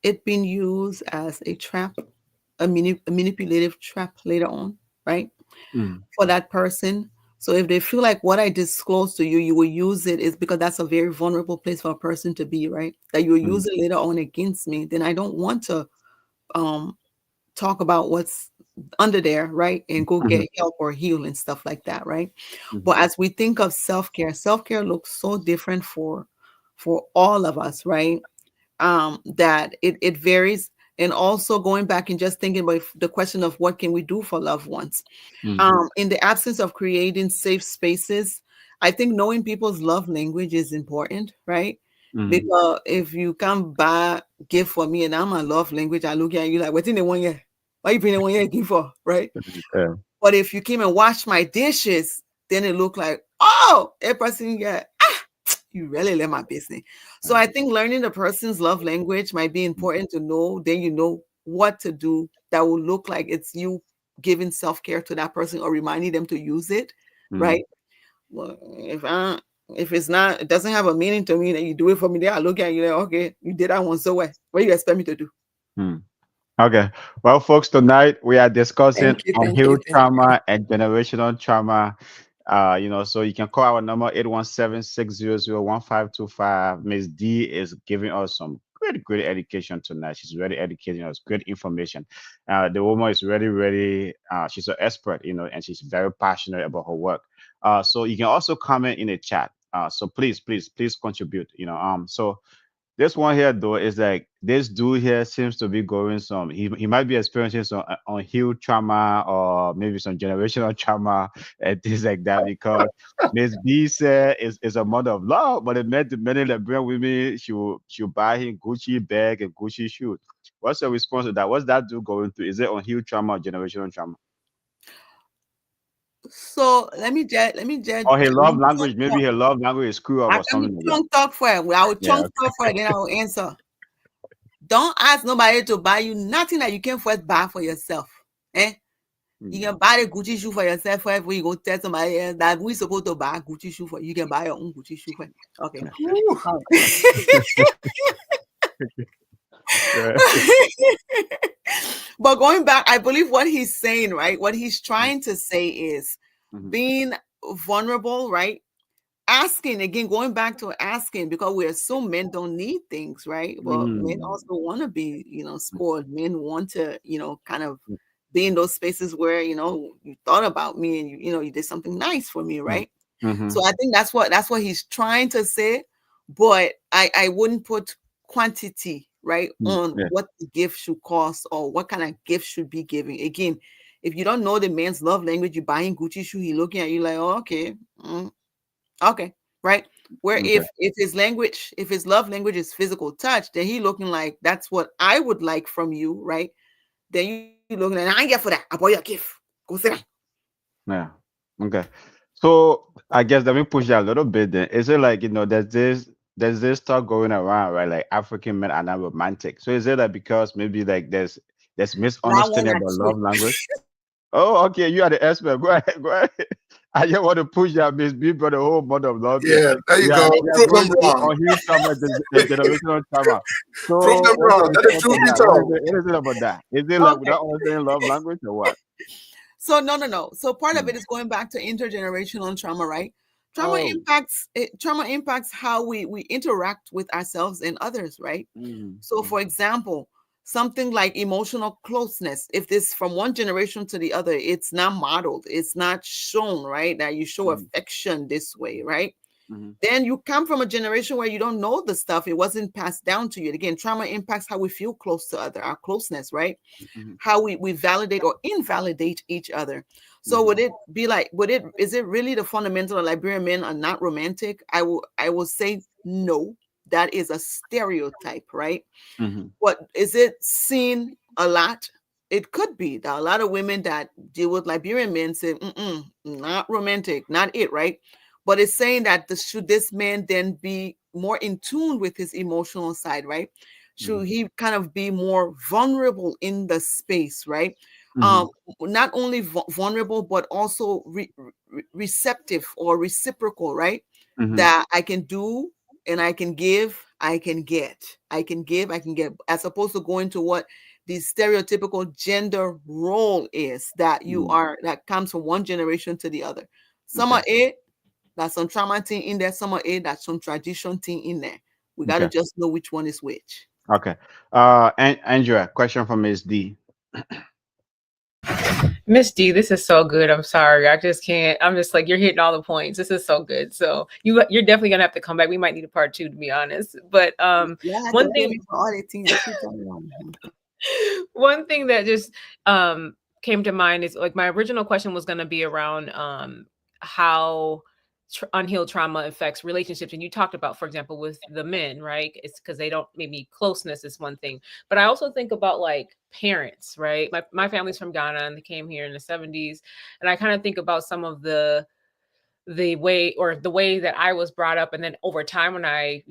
it being used as a trap, a manipulative trap later on, right? Mm. For that person. So if they feel like what I disclosed to you, you will use it, is because that's a very vulnerable place for a person to be, right? That you will Mm. use it later on against me, then I don't want to um talk about what's under there, right? And go Mm-hmm. get help or heal and stuff like that, right? Mm-hmm. But as we think of self-care, self-care looks so different for all of us, right? That it varies. And also going back and just thinking about the question of what can we do for loved ones. Mm. In the absence of creating safe spaces, I think knowing people's love language is important, right? Mm. Because if you come buy gift for me and I'm a love language, I look at you like, what's in the 1 year? Why you bring the 1 year gift for, right? Yeah. But if you came and washed my dishes, then it looked like, oh, a person, yeah, you really let my business. So I think learning the person's love language might be important to know. Then you know what to do that will look like it's you giving self-care to that person or reminding them to use it, Mm. right? Well, if it's not, it doesn't have a meaning to me, then you do it for me. Then I look at you like, okay, you did that one so well. What do you expect me to do? Mm. Okay. Well, folks, tonight we are discussing Thank you, thank you, unhealed thank you. trauma and generational trauma. So you can call our number 817-600-1525. Miss D is giving us some great education tonight. She's really educating us, great information. The woman is really, she's an expert, and she's very passionate about her work. So you can also comment in the chat. So please contribute. So this one here though is like this dude here seems to be going some. He might be experiencing some unhealed trauma or maybe some generational trauma and things like that, because Miss B said is a mother of love, but it meant the minute that bring with me, she'll buy him Gucci bag and Gucci shoes. What's your response to that? What's that dude going through? Is it unhealed trauma or generational trauma? So let me just Or his love language? Maybe her love language is screw up I or can something like that. chunk talk for it. I will Yeah. chunk talk for it, then I will answer. Don't ask nobody to buy you nothing that you can't first buy for yourself. Eh? You can buy the Gucci shoe for yourself wherever you go tell somebody else that we supposed to buy a Gucci shoe for you. You can buy your own Gucci shoe for you. Okay. Whew. Yeah. But going back, I believe what he's saying, right? What he's trying to say is Mhm. being vulnerable, right? Asking again, going back to asking, because we assume men don't need things, right? But men Mm. also want to be, spoiled. Men want to, kind of be in those spaces where, you thought about me and you did something nice for me, Mm. right? Mhm. So I think that's what he's trying to say, but I wouldn't put quantity right Mm. on Yeah. what the gift should cost or what kind of gift should be giving. Again, if you don't know the man's love language, you buying Gucci shoe, he looking at you like, oh, okay, okay, right? Where Okay. if his love language is physical touch, then he looking like that's what I would like from you, right? Then you looking like I ain't here for that. I bought you a gift. Go sit down. Yeah. Okay. So I guess let me push that a little bit then. Is it like, there's this talk going around, right? Like African men are not romantic. So is it like because maybe like there's That one misunderstanding are about true. love language? Oh, okay, you are the expert. Go ahead, go ahead. I just want to push that Miss B brought the whole mother of love here. Yeah, there you go. We are Prove them going through wrong. unhealed trauma, the generational trauma. Prove So them what's your wrong. Let the response truth on be that? told. What is it about that? Is it like Okay. without understanding love language or what? So no. So part of Mm. it is going back to intergenerational trauma, right? Oh. Trauma impacts how we interact with ourselves and others, right? Mm. So Mm. for example, something like emotional closeness, if this from one generation to the other, it's not modeled, it's not shown, right? That you show Mm. affection this way, right? Mhm. Then you come from a generation where you don't know the stuff, it wasn't passed down to you. Again, trauma impacts how we feel close to other, our closeness, right? Mhm. How we validate or invalidate each other. So Mhm. is it really the fundamental that Liberian men are not romantic? I will say no. That is a stereotype, right? Mhm. But is it seen a lot? It could be that a lot of women that deal with Liberian men say, not romantic, not it, right? But it's saying that should this man then be more in tune with his emotional side, right? Should Mhm. he kind of be more vulnerable in the space, right? Um, Mhm. not only vulnerable, but also receptive or reciprocal, right? Mhm. That I can do and I can give, I can get. I can give, I can get, as opposed to going to what the stereotypical gender role is that Mhm. that comes from one generation to the other. Some Okay. are it, that's some trauma thing in there, some are it, that's some tradition thing in there. We got to Okay. just know which one is which. Okay. Andrea, question from Miss D. Miss D, this is so good. I'm sorry. I just can't. I'm just like, you're hitting all the points. This is so good. So you're definitely gonna have to come back. We might need a part two, to be honest. But Yeah, I had to one pay thing me for all the things I keep telling you. one thing that just came to mind is like my original question was going to be around how unhealed trauma affects relationships, and you talked about, for example, with the men, right? It's because they don't, maybe closeness is one thing, but I also think about like parents, right? My family's from Ghana and they came here in the 70s, and I kind of think about some of the way that I was brought up, and then over time when I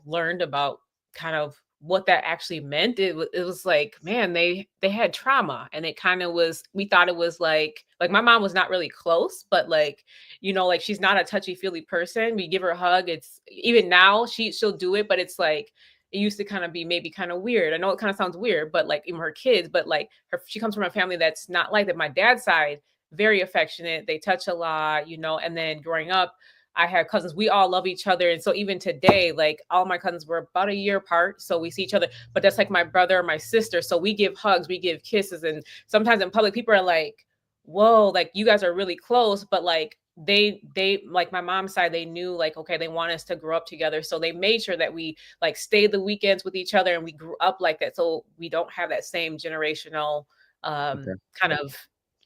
learned about kind of what that actually meant, it was like, man, they had trauma, and it kind of was, we thought it was like my mom was not really close, but like, like she's not a touchy feely person. We give her a hug, it's even now she'll do it, but it's like it used to kind of be maybe kind of weird. I know it kind of sounds weird, but like even her kids, but like she comes from a family that's not like that. My dad's side, very affectionate. They touch a lot, and then growing up, I had cousins. We all love each other. And so even today, like all my cousins were about a year apart. So we see each other, but that's like my brother or my sister. So we give hugs, we give kisses. And sometimes in public, people are like, whoa, like you guys are really close. But like they like my mom's side, they knew like, okay, they want us to grow up together. So they made sure that we like stayed the weekends with each other and we grew up like that. So we don't have that same generational Okay. kind of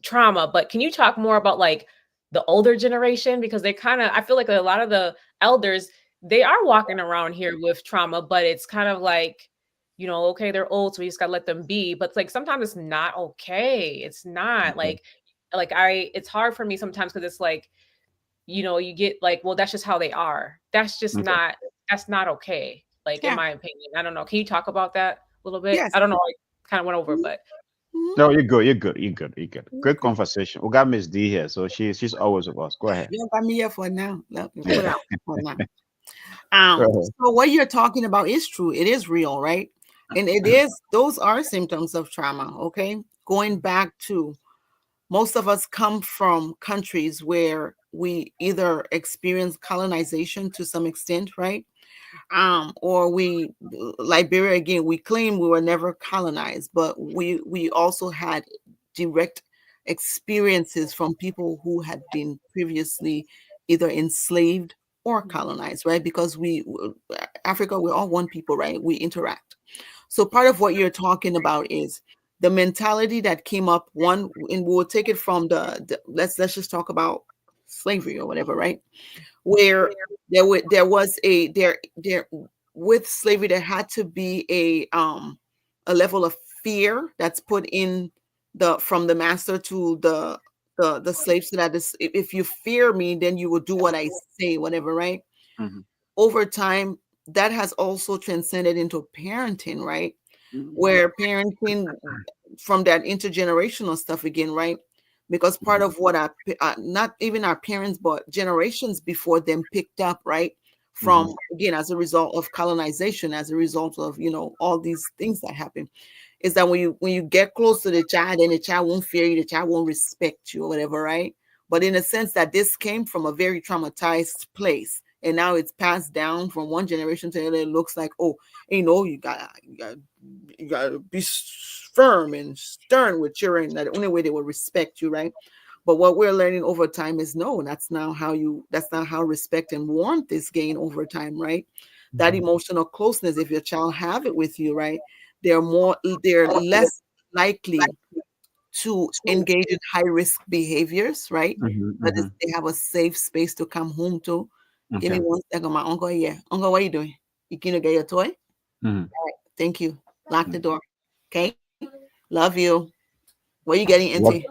trauma. But can you talk more about like the older generation, because they kind of, I feel like a lot of the elders, they are walking around here with trauma, but it's kind of like, okay, they're old, so we just gotta let them be. But like sometimes it's not okay. It's not Okay. like it's hard for me sometimes because it's like, you get like, well, that's just how they are. Okay. That's not okay. Like in Yeah. my opinion. I don't know. Can you talk about that a little bit? Yes. I don't know. I kind of went over, but Mhm. No, you're good. You're good. You're good. You're good. Great Okay. conversation. We got Miss D here, so she's always with us. Go ahead. You got me here for now. Let me put Yeah. out for now. Go ahead. So what you're talking about is true. It is real, right? And it is, those are symptoms of trauma, okay? Going back to, most of us come from countries where we either experience colonization to some extent, right? Or we, Liberia again, we claim we were never colonized, but we also had direct experiences from people who had been previously either enslaved or colonized, right? Because Africa, we're all one people, right? We interact. So part of what you're talking about is the mentality that came up, one, and we'll take it from let's just talk about slavery or whatever, right? Where there was there with slavery, there had to be a level of fear that's put in the from the master to the slave, so that this, if you fear me, then you will do what I say, whatever, right? Mm-hmm. Over time, that has also transcended into parenting, right? Mm-hmm. Where parenting, from that intergenerational stuff again, right? Because part of what not even our parents, but generations before them picked up, right? Mm-hmm. From, again, as a result of colonization, as a result of, all these things that happen, is that when you get close to the child, then the child won't fear you, the child won't respect you or whatever, right? But in a sense that this came from a very traumatized place, and now it's passed down from one generation to another. It looks like, oh, you gotta be firm and stern with children. That the only way they will respect you, right? But what we're learning over time is, no, that's not how respect and warmth is gained over time, right? That emotional closeness, if your child have it with you, right? They're less likely to engage in high risk behaviors, right? Mm-hmm. That Mm-hmm. is, they have a safe space to come home to. Give me Okay. 1 second, my uncle here. Uncle, what are you doing? You gonna get your toy? Mm-hmm. Thank you. Lock the door. Okay. Love you. What are you getting into? Work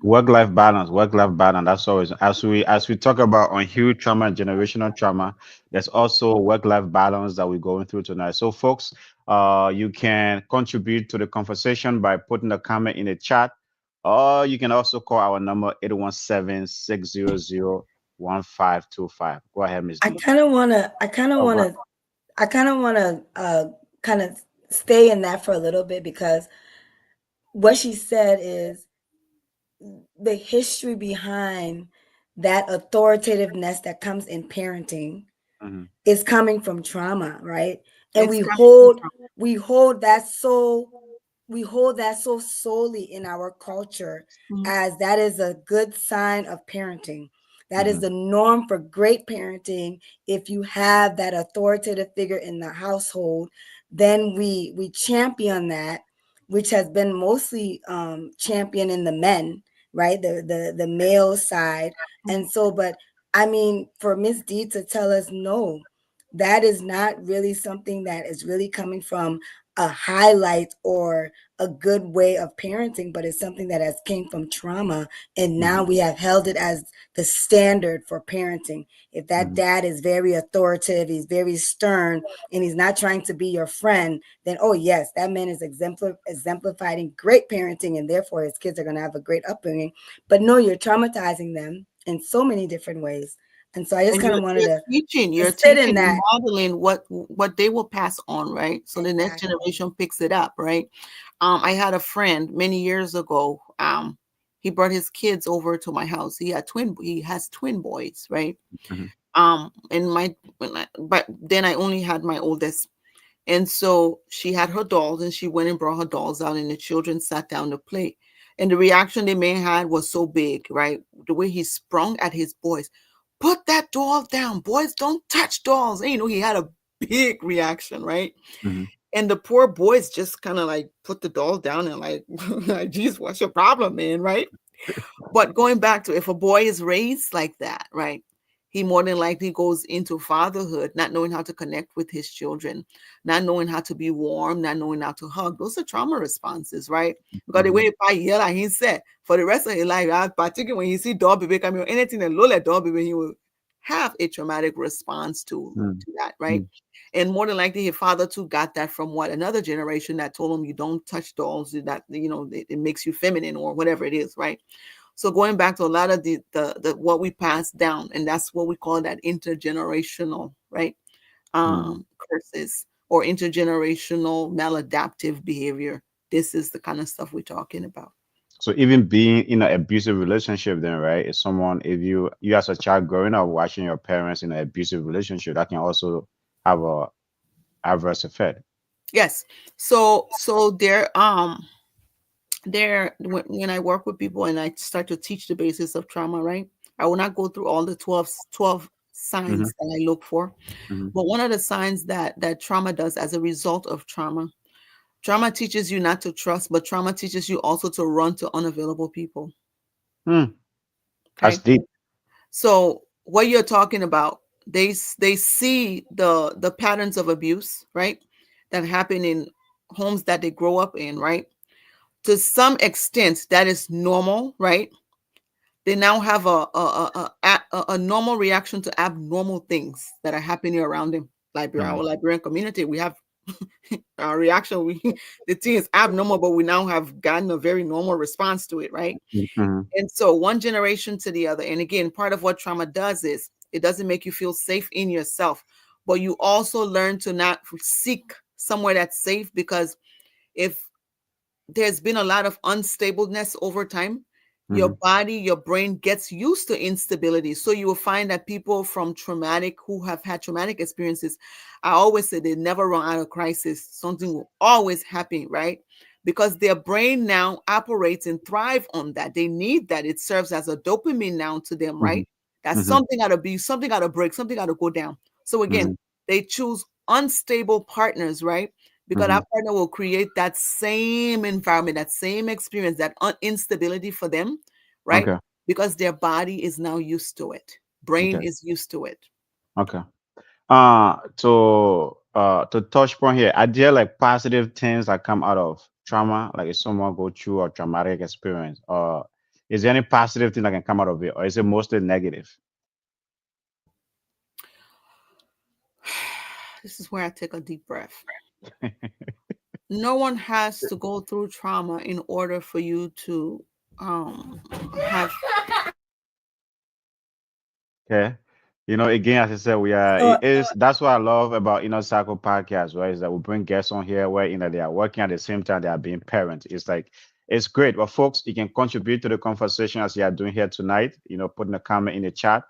work-life balance. Work-life balance. That's always, as we talk about unhealed trauma and generational trauma. There's also work-life balance that we're going through tonight. So, folks, you can contribute to the conversation by putting a comment in the chat, or you can also call our number 817-600-1525. Go ahead, Miss I D. kind of want to, I kind of Oh, want go to, I kind of want to kind of stay in that for a little bit, because what she said is the history behind that authoritativeness that comes in parenting ahead. is coming from trauma, right? And It's we coming hold from. we hold that so we hold that so solely in our culture, Mhm, as that is a good sign of parenting. That is Mhm, the norm for great parenting. If you have that authoritative figure in the household, then we champion that, which has been mostly championed in the men, right? The male side. mhm, And so, but I mean, for Miss D to tell us no, that is not really something that is really coming from a highlight or a good way of parenting, but it's something that has came from trauma, and now mhm, we have held it as the standard for parenting. If that mhm, dad is very authoritative, he's very stern, and he's not trying to be your friend, then oh yes, that man is exemplifying great parenting, and therefore his kids are going to have a great upbringing. But no, you're traumatizing them in so many different ways. And so I just And kind you're, of wanted you're to teaching, you're sit in teaching and that. modeling what they will pass on, right? So the next Exactly. generation picks it up, right? I had a friend many years ago. He brought his kids over to my house. He has twin boys, right? mhm, And but then I only had my oldest. And so she had her dolls, and she went and brought her dolls out, and the children sat down to play. And the reaction the man had was so big, right? The way he sprung at his boys, put that doll down. Boys don't touch dolls. And, he had a big reaction, right? mhm, And the poor boys just kind of like put the doll down and like, geez, what's your problem, man? Right? But going back to, if a boy is raised like that, right? He more than likely goes into fatherhood, not knowing how to connect with his children, not knowing how to be warm, not knowing how to hug. Those are trauma responses, right? Because the mhm, way I yell at him said, for the rest of his life, particularly when he see dog baby coming or anything that look like dog baby, he will have a traumatic response Mm, to that, right? mm, And more than likely, his father too got that from what another generation that told him you don't touch dolls, that it makes you feminine or whatever it is, right? So going back to a lot of the what we pass down, and that's what we call that intergenerational, right? mm. Curses or intergenerational maladaptive behavior. This is the kind of stuff we're talking about. So even being in an abusive relationship, then right, is someone if you as a child growing up watching your parents in an abusive relationship, that can also have a adverse effect. Yes. So there when I work with people and I start to teach the basis of trauma, right? I will not go through all the 12 Mm-hmm, signs that I look for, mm-hmm, but one of the signs that trauma does as a result of trauma teaches you not to trust, but trauma teaches you also to run to unavailable people. mm. That's Okay. deep. So what you're talking about, they see the patterns of abuse, right? That happen in homes that they grow up in, right? To some extent, that is normal, right? They now have a normal reaction to abnormal things that are happening around them. Like our Mm-hmm, Liberian community, we have our reaction. We the thing is abnormal, but we now have gotten a very normal response to it, right? mm-hmm, And so one generation to the other. And again, part of what trauma does is it doesn't make you feel safe in yourself, but you also learn to not seek somewhere that's safe, because if there's been a lot of unstableness over time, your mm-hmm, body, your brain gets used to instability. So you will find that people who have had traumatic experiences, I always say they never run out of crisis. Something will always happen, right? Because their brain now operates and thrive on that. They need that. It serves as a dopamine now to them, mm-hmm, right? That mm-hmm, something got to be, something got to break, something got to go down. So again, mm-hmm, they choose unstable partners, right? Because mm-hmm. that partner will create that same environment, that same experience, that instability for them, right? Okay, Because their body is now used to it, brain okay, is used to it. okay. To touch point here, are there like positive things that come out of trauma? Like if someone go through a traumatic experience, or is there any positive thing that can come out of it, or is it mostly negative? This is where I take a deep breath. No one has to go through trauma in order for you to have. Okay. Again, as I said, we are, So, it is, that's what I love about Inner Circle podcast, right? Is that we bring guests on here where, they are working at the same time they are being parents. It's like, it's great. But folks, you can contribute to the conversation as you are doing here tonight, putting a comment in the chat,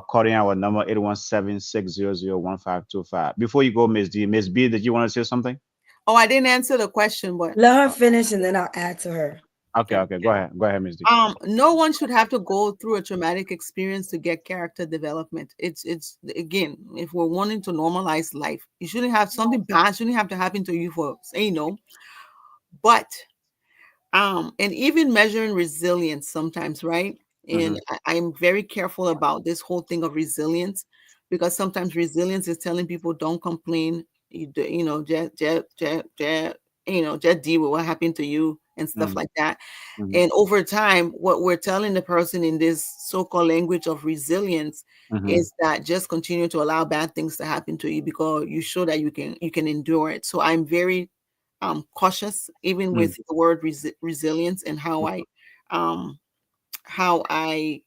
calling our number 817-600-1525. Before you go, Miss B, did you want to say something? Oh, I didn't answer the question, but let her finish and then I'll add to her. Okay, okay, go ahead. Go ahead, Miss D. no one should have to go through a traumatic experience to get character development. It's again, if we're wanting to normalize life, you shouldn't have something bad shouldn't have to happen to you for saying no. But and even measuring resilience sometimes, right? Mm-hmm, And I'm very careful about this whole thing of resilience, because sometimes resilience is telling people don't complain, just deal with what happened to you and stuff mm-hmm, like that. mm-hmm, And over time, what we're telling the person in this so-called language of resilience mm-hmm, is that just continue to allow bad things to happen to you, because you show that you can endure it. So I'm very cautious even with the word resilience, and um how I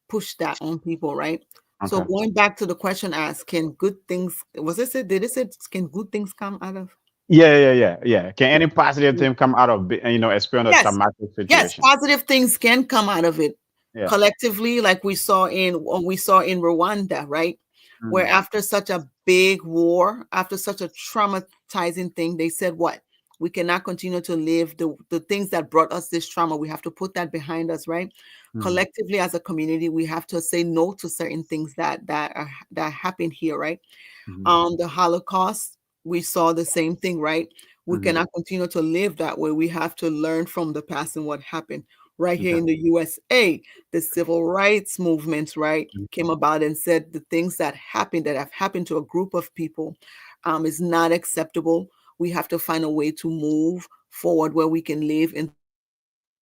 push that on people, right? So okay. going back to the question asked, can good things was it said did it say can good things come out of? Yeah, yeah, yeah, yeah. Can any positive Yeah. thing come out of, experience a Yes, traumatic yes, situation? positive things can come out of it Yeah. collectively, like we saw in Rwanda, right? Where Mm, after such a big war, after such a traumatizing thing, they said, "What? We cannot continue to live the things that brought us this trauma. We have to put that behind us, right? mm, Collectively, as a community, we have to say no to certain things that happen here, right? mhm, The Holocaust, we saw the same thing, right? We mhm. cannot continue to live that way. We have to learn from the past and what happened. Right here Okay. in the USA, the civil rights movement, right, Mm, came about and said the things that have happened to a group of people is not acceptable. We have to find a way to move forward where we can live and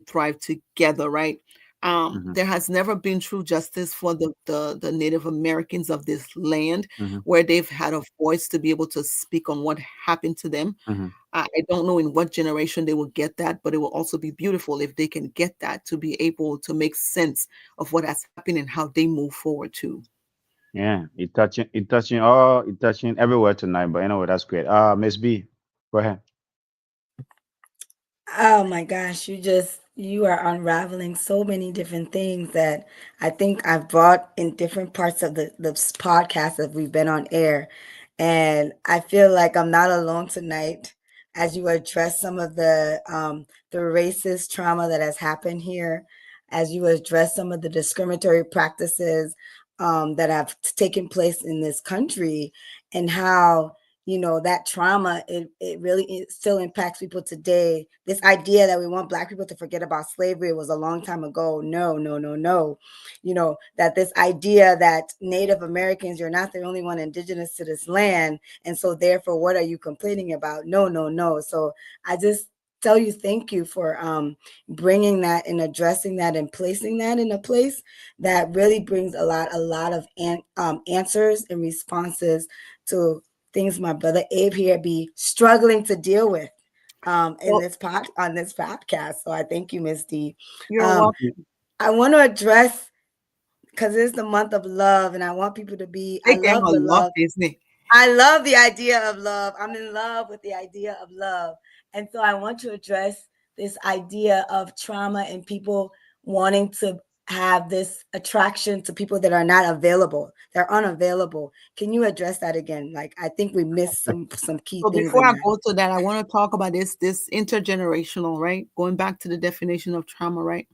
thrive together, right? Mm-hmm. There has never been true justice for the Native Americans of this land, Mm-hmm. where they've had a voice to be able to speak on what happened to them. Mm-hmm. I don't know in what generation they will get that, but it will also be beautiful if they can get that, to be able to make sense of what has happened and how they move forward too. Yeah, it touching everywhere tonight. But anyway, that's great. Miss B, go ahead. Oh my gosh, you are unraveling so many different things that I think I've brought in different parts of the podcast that we've been on air. And I feel like I'm not alone tonight as you address some of the racist trauma that has happened here, as you address some of the discriminatory practices that have taken place in this country, and how that trauma, it really, it still impacts people today. This idea that we want Black people to forget about slavery was a long time ago. No, no, no, no. That this idea that Native Americans, you're not the only one indigenous to this land, and so therefore what are you complaining about? No, no, no. So I just tell you thank you for bringing that and addressing that and placing that in a place that really brings a lot of answers and responses to things my brother Abe here be struggling to deal with in Well, this on this podcast. So I thank you, Miss D. you're Um, welcome. I want to address, because it's the month of love, and I want people to be. I Take them love a the love, love. isn't it? I love the idea of love. I'm in love with the idea of love. And so I want to address this idea of trauma and people wanting to have this attraction to people that are not available. They're unavailable. Can you address that again? Like, I think we missed some key So things before in I that. go to that, I want to talk about this intergenerational, right? Going back to the definition of trauma, right?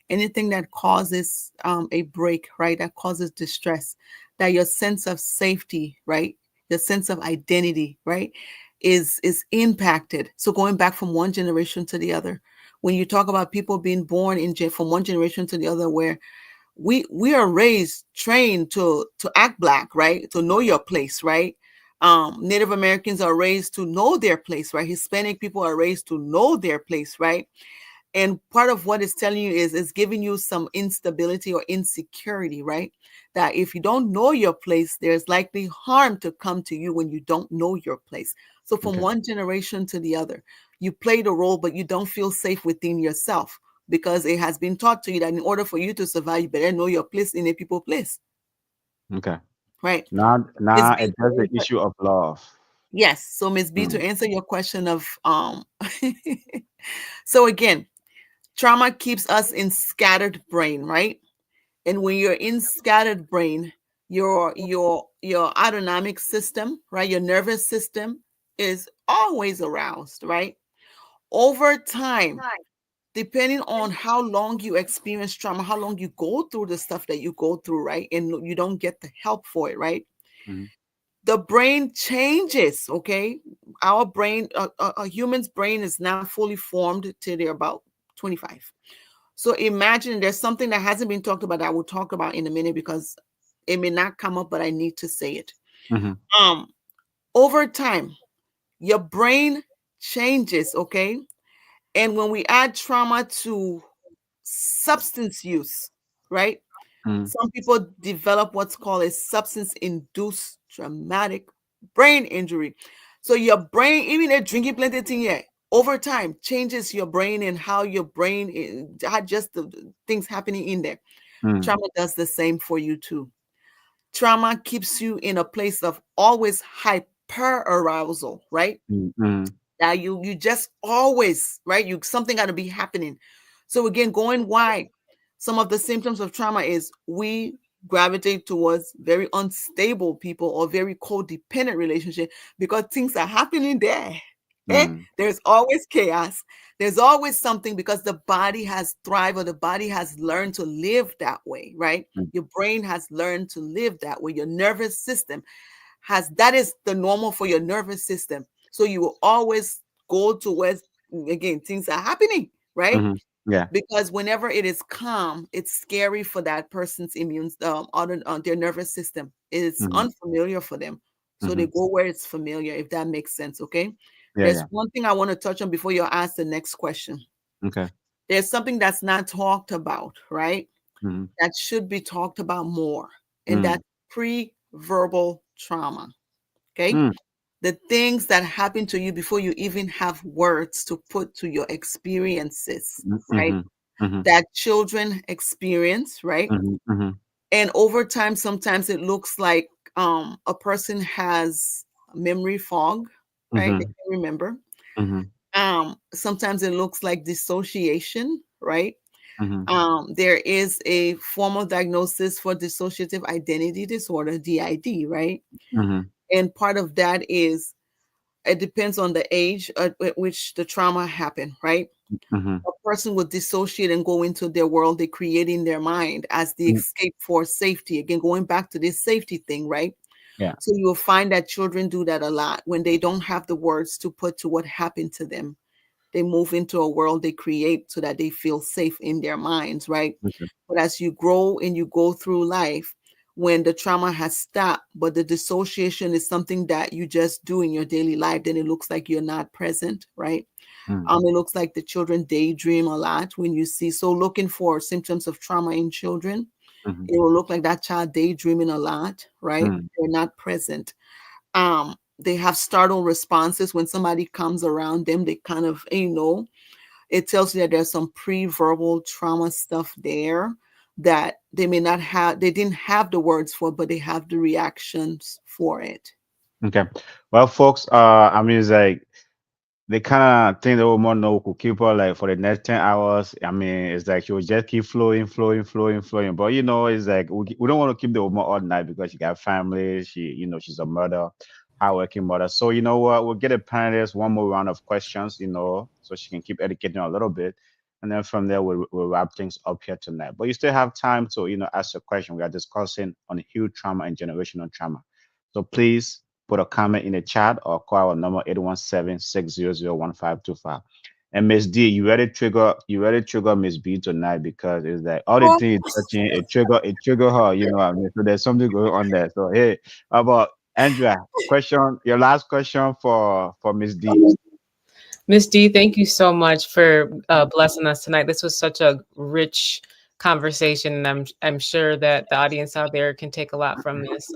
Anything that causes a break, right? That causes distress, that your sense of safety, right? Your sense of identity, right? Is impacted. So going back from one generation to the other, when you talk about people being born from one generation to the other, where we are raised, trained to act Black, right? To know your place, right? Native Americans are raised to know their place, right? Hispanic people are raised to know their place, right? And part of what it's telling you is giving you some instability or insecurity, right? That if you don't know your place, there's likely harm to come to you when you don't know your place. So from Okay. one generation to the other, you play the role, but you don't feel safe within yourself, because it has been taught to you that in order for you to survive, you better know your place in a people place, Okay. right? Miss Now B, address the issue of love. yes. So Miss B, to Mm. answer your question of so again, trauma keeps us in scattered brain, right? And when you're in scattered brain, your autonomic system, right? Your nervous system is always aroused, right? Over time, depending on how long you experience trauma, how long you go through the stuff that you go through, right? And you don't get the help for it, right? Mm-hmm. The brain changes, okay? Our brain, a human's brain is not fully formed till they're about 25. So imagine there's something that hasn't been talked about that I will talk about in a minute, because it may not come up, but I need to say it. Mm-hmm. Um, Over time, your brain changes, okay? And when we add trauma to substance use, right? Mm. Some people develop what's called a substance induced traumatic brain injury. So your brain, even a drinking plenty thing here, over time changes your brain and how your brain just the things happening in there. Mm. Trauma does the same for you too. Trauma keeps you in a place of always hyper arousal, right? Mm. Mm. Now you just always, right? You something got to be happening. So again, going why some of the symptoms of trauma is we gravitate towards very unstable people or very codependent relationship, because things are happening there. Mm. There's always chaos. There's always something, because the body has thrived, or the body has learned to live that way, right? Mm. Your brain has learned to live that way. Your nervous system that is the normal for your nervous system. So you will always go to where, again, things are happening, right? Mm-hmm. Yeah. Because whenever it is calm, it's scary for that person's their nervous system. It's Mm-hmm. unfamiliar for them. So Mm-hmm. they go where it's familiar, if that makes sense. Okay. Yeah. There's Yeah. one thing I want to touch on before you ask the next question. Okay. there's something that's not talked about, right? Mm-hmm. That should be talked about more. And Mm. that's pre-verbal trauma. Okay. Mm. The things that happen to you before you even have words to put to your experiences, right? Mm-hmm. Mm-hmm. That children experience, right? Mm-hmm. Mm-hmm. And over time, sometimes it looks like a person has memory fog, right? They Mm-hmm. can remember. Mm-hmm. Sometimes it looks like dissociation, right? Mm-hmm. There is a formal diagnosis for dissociative identity disorder, DID, right? Mm-hmm. And part of that is it depends on the age at which the trauma happened, right? Mm-hmm. A person would dissociate and go into their world they create in their mind as the escape for safety. Again, going back to this safety thing, right? Yeah. So you will find that children do that a lot when they don't have the words to put to what happened to them. They move into a world they create so that they feel safe in their minds, right? Okay. But as you grow and you go through life, when the trauma has stopped, but the dissociation is something that you just do in your daily life, then it looks like you're not present, right? Mm. It looks like the children daydream a lot when you see. So looking for symptoms of trauma in children, Mm-hmm. it will look like that child daydreaming a lot, right? Mm. They're not present. They have startled responses when somebody comes around them. They kind of, it tells you that there's some pre-verbal trauma stuff there that they may not have, they didn't have the words for, but they have the reactions for it. Okay. Well, folks, I mean, it's like they kind of think the woman know could keep her like for the next 10 hours. I mean, it's like she will just keep flowing, flowing, flowing, flowing. But it's like we don't want to keep the woman all night because she got family. She's a mother, hardworking mother. So you know what? We'll get a panelist one more round of questions, so she can keep educating a little bit. And then from there, we'll wrap things up here tonight. But you still have time to, ask your question. We are discussing on huge trauma and generational trauma. So please put a comment in the chat or call our number 817-600-1525. And Miss D, you ready to trigger Miss B tonight because it's like all the Oh, things touching it trigger her, you know what I mean? So there's something going on there. So hey, how about Andrea? Your last question for Miss D. Miss D, thank you so much for blessing us tonight. This was such a rich conversation, and I'm sure that the audience out there can take a lot from this.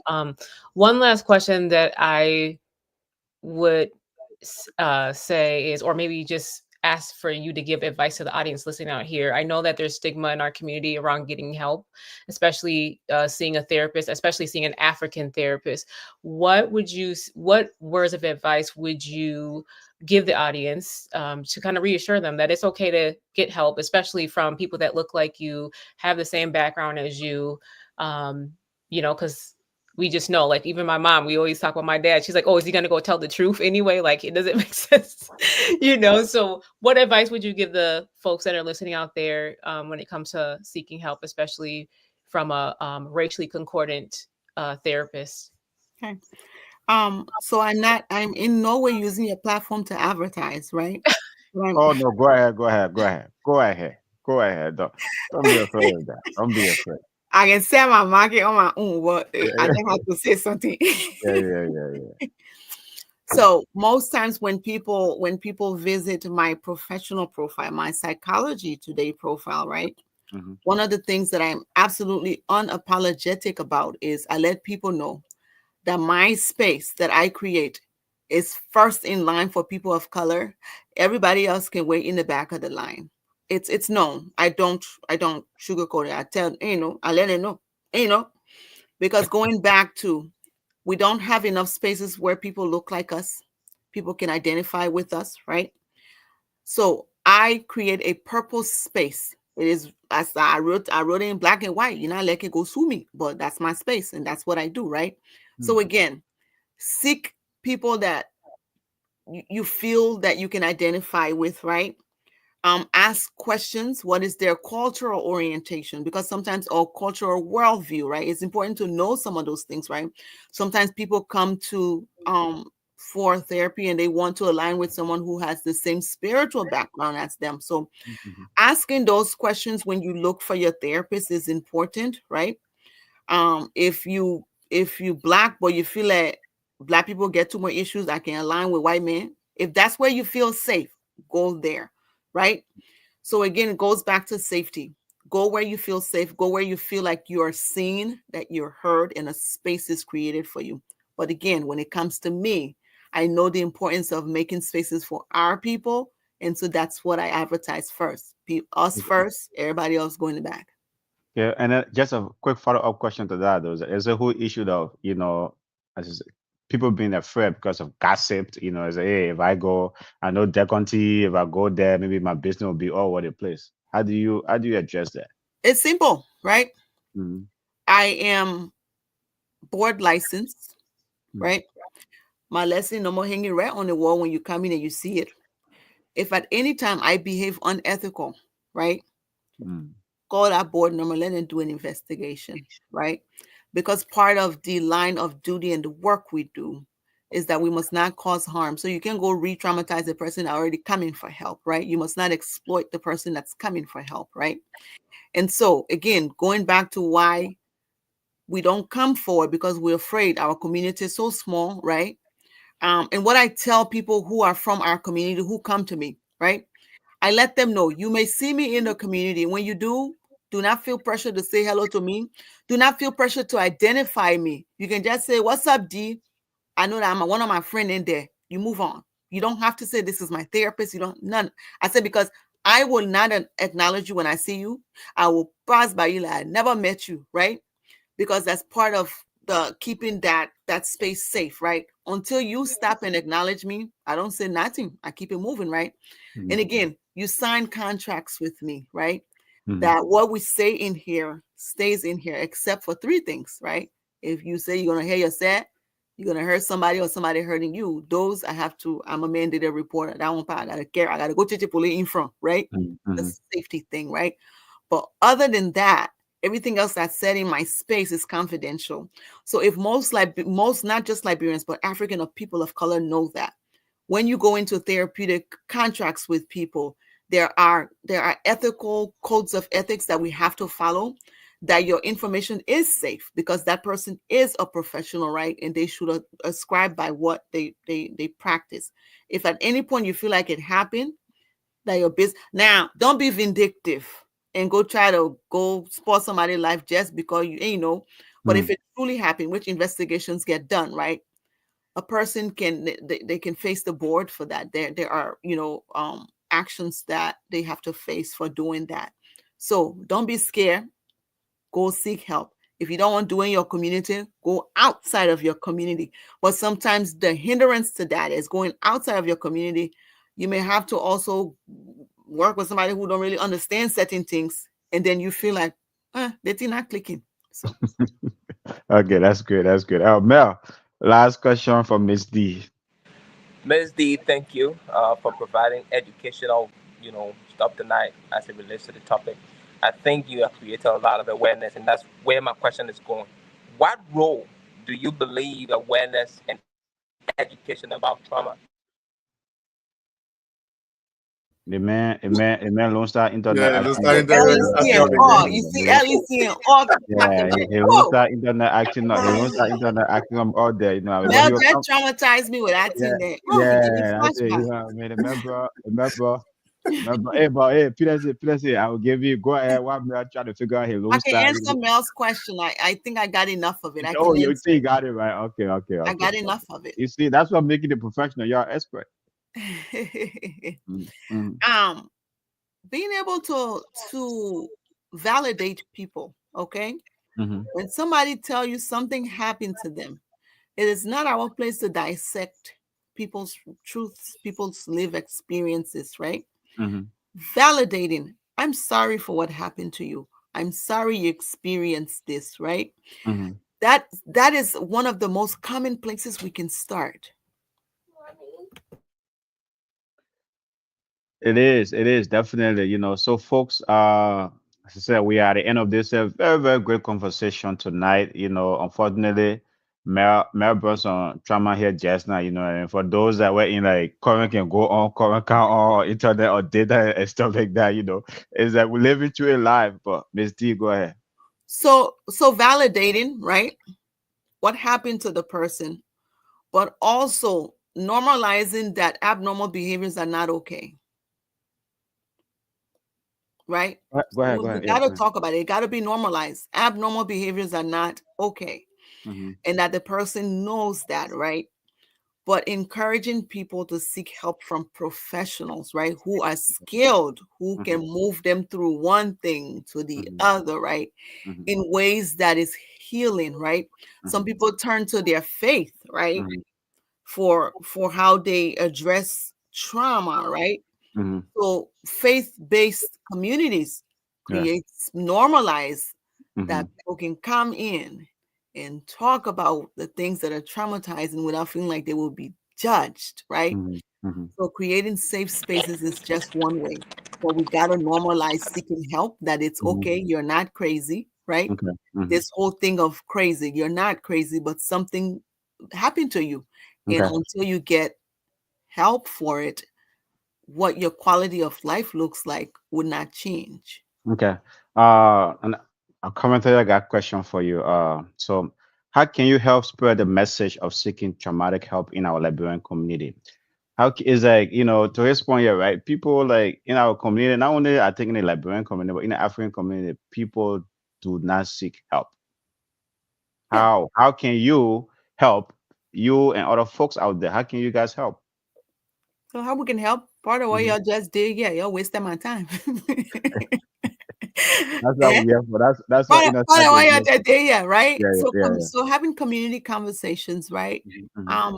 One last question that I would say is, or maybe just ask for you to give advice to the audience listening out here. I know that there's stigma in our community around getting help, especially seeing a therapist, especially seeing an African therapist. What words of advice would you give the audience to kind of reassure them that it's okay to get help, especially from people that look like you, have the same background as you, because we just know, like, even my mom, we always talk about my dad. She's like, oh, is he going to go tell the truth anyway? Like, it doesn't make sense, So what advice would you give the folks that are listening out there when it comes to seeking help, especially from a racially concordant therapist? Okay. So I'm in no way using your platform to advertise, right? Oh no, go ahead, go ahead, go ahead, go ahead, go ahead. Don't be afraid of that. Don't be afraid. I can sell my market on my own, but I Yeah, don't have to say something. yeah, yeah, yeah, yeah. So most times when people visit my professional profile, my Psychology Today profile, right? Mm-hmm. One of the things that I'm absolutely unapologetic about is I let people know that my space that I create is first in line for people of color. Everybody else can wait in the back of the line. It's known. I don't sugarcoat it. I tell I let it know, you know, because going back to we don't have enough spaces where people look like us, people can identify with us, right? So I create a purple space. It is as I wrote it in black and white. Let it go sue me, but that's my space and that's what I do, right? So again, seek people that you feel that you can identify with, right? Ask questions. What is their cultural orientation? Because sometimes our cultural worldview, right? It's important to know some of those things, right? Sometimes people come to for therapy and they want to align with someone who has the same spiritual background as them. So Mm-hmm. asking those questions when you look for your therapist is important, right? If you black but you feel like black people get too much issues, I can align with white men. If that's where you feel safe, go there, right? So again, it goes back to safety. Go where you feel safe. Go where you feel like you are seen, that you're heard, and a space is created for you. But again, when it comes to me, I know the importance of making spaces for our people. And so that's what I advertise first. Us first, everybody else going in the back. Yeah, and just a quick follow-up question to that, though, is a whole issue of, as I said, people being afraid because of gossip, as hey, if I go, I know Deconti, if I go there, maybe my business will be all over the place. How do you address that? It's simple, right? Mm-hmm. I am board licensed, Mm-hmm. right? My lesson no more hanging right on the wall when you come in and you see it. If at any time I behave unethical, right? Call that board number, let them do an investigation, right? Because part of the line of duty and the work we do is that we must not cause harm. So you can go re-traumatize the person already coming for help, right? You must not exploit the person that's coming for help, right? And so again, going back to why we don't come forward, because we're afraid. Our community is so small, right? And what I tell people who are from our community who come to me, right? I let them know you may see me in the community. When you do not feel pressure to say hello to me. Do not feel pressure to identify me. You can just say, "What's up, D? I know that I'm one of my friend in there." You move on. You don't have to say this is my therapist. You don't none. I said because I will not acknowledge you when I see you. I will pass by you like I never met you, right? Because that's part of the keeping that space safe, right? Until you stop and acknowledge me, I don't say nothing. I keep it moving, right? And again, you sign contracts with me, right? Mm-hmm. That what we say in here stays in here, except for three things, right? If you say you're gonna hear your set, you're gonna hurt somebody or somebody hurting you, those I'm a mandated reporter. That one part I gotta care. I gotta go to the police in front, right? Mm-hmm. The safety thing, right? But other than that, everything else that's said in my space is confidential. So if most not just Liberians, but African or people of color know that when you go into therapeutic contracts with people, there are ethical codes of ethics that we have to follow, that your information is safe because that person is a professional, right? And they should ascribe by what they practice. If at any point you feel like it happened, that your business. Now, don't be vindictive and go try to go spoil somebody's life just because you know. But if it truly happened, which investigations get done, right? A person they can face the board for that. There are actions that they have to face for doing that. So don't be scared. Go seek help. If you don't want to do in your community, go outside of your community. But sometimes the hindrance to that is going outside of your community. You may have to also work with somebody who don't really understand certain things, and then you feel like, they're not clicking. So Okay, that's good. That's good. Mel, last question from Miss D. Ms. D, thank you for providing educational, stuff tonight as it relates to the topic. I think you have created a lot of awareness, and that's where my question is going. What role do you believe awareness and education about trauma The man Lone Star Internet Yeah, acting Lusta up. Internet is LEC acting and up all. again. You see LEC and all back Yeah, again. he Lone Whoa. Star Internet acting up. He Lone Star Internet acting up all day. But Mel he will just come. traumatized me with that Yeah, thing there. Oh, he gave me yeah. That's it. flashback. Remember. Hey, but hey, Peter, I will give you. Go ahead. While me, I try to figure out his I Lone can Star. answer Mel's question. I think I got enough of it. I Oh, can you answer think you it. got it right? Okay, okay, I okay. got enough of You see, that's what making it professional. You're an expert. it. Mm-hmm. um, Being able to validate people, okay? Mm-hmm. When somebody tell you something happened to them, it is not our place to dissect people's truths, people's live experiences, right? Mm-hmm. Validating, I'm sorry for what happened to you. I'm sorry you experienced this, right? Mm-hmm. That is one of the most common places we can start. It is definitely, so folks, as I said, we are at the end of this very, very great conversation tonight. Unfortunately, Mel brought some trauma here just now, and for those that were in like current can go on, current can on internet or data and stuff like that, is that we're living through a life. But Miss D, go ahead. So validating, right? What happened to the person, but also normalizing that abnormal behaviors are not okay. right? Go ahead. Go We ahead. Yeah. got to talk about it. It got to be normalized. Abnormal behaviors are not okay, Mm-hmm. and that the person knows that, right? But encouraging people to seek help from professionals, right, who are skilled, who can move them through one thing to the Mm-hmm. other, right, Mm-hmm. in ways that is healing, right? Some Mm-hmm. people turn to their faith, right, Mm-hmm. for how they address trauma, right? Mm-hmm. So faith-based communities Yeah. creates normalize Mm-hmm. that people can come in and talk about the things that are traumatizing without feeling like they will be judged, right? Mm-hmm. Mm-hmm. So creating safe spaces is just one way. But we gotta normalize seeking help, that it's Mm-hmm. okay, you're not crazy, right? Okay. Mm-hmm. This whole thing of crazy, you're not crazy, but something happened to you. And Okay. until you get help for it, what your quality of life looks like would not change. Okay. And a commentator got question for you. So how can you help spread the message of seeking traumatic help in our Liberian community? Is like, to his point here, right? People like in our community, not only I think in the Liberian community, but in the African community, people do not seek help. Yeah. How can you help, you and other folks out there? How can you guys help? So how we can help? Part of what Mhm. y'all just did, yeah, y'all wasting my time. That's what Eh? we have for. That's what Part of cycle what is y'all here just for. did, yeah, right? Yeah, So yeah, yeah, so having community conversations, right? yeah.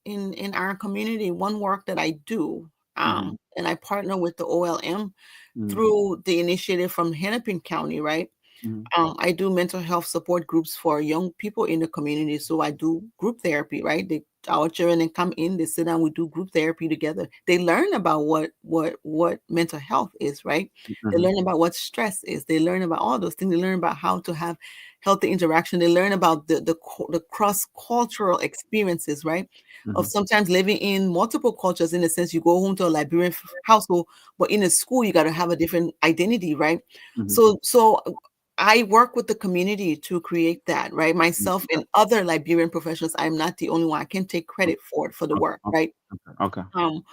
In our community, one work that I do, Hmm. and I partner with the OLM Hmm. through the initiative from Hennepin County, right? Hmm. I do mental health support groups for young people in the community. So I do group therapy, right? Our children then come in, they sit down, we do group therapy together. They learn about what mental health is, right? They Hmm. learn about what stress is. They learn about all those things. They learn about how to have healthy interaction. They learn about the cross cultural experiences, right? Of Hmm. sometimes living in multiple cultures, in a sense, you go home to a Liberian household, but in a school you got to have a different identity, right? Hmm. So I work with the community to create that, right? Myself and other Liberian professionals. I'm not the only one. I can take credit for it, for the work, right? Okay. Um,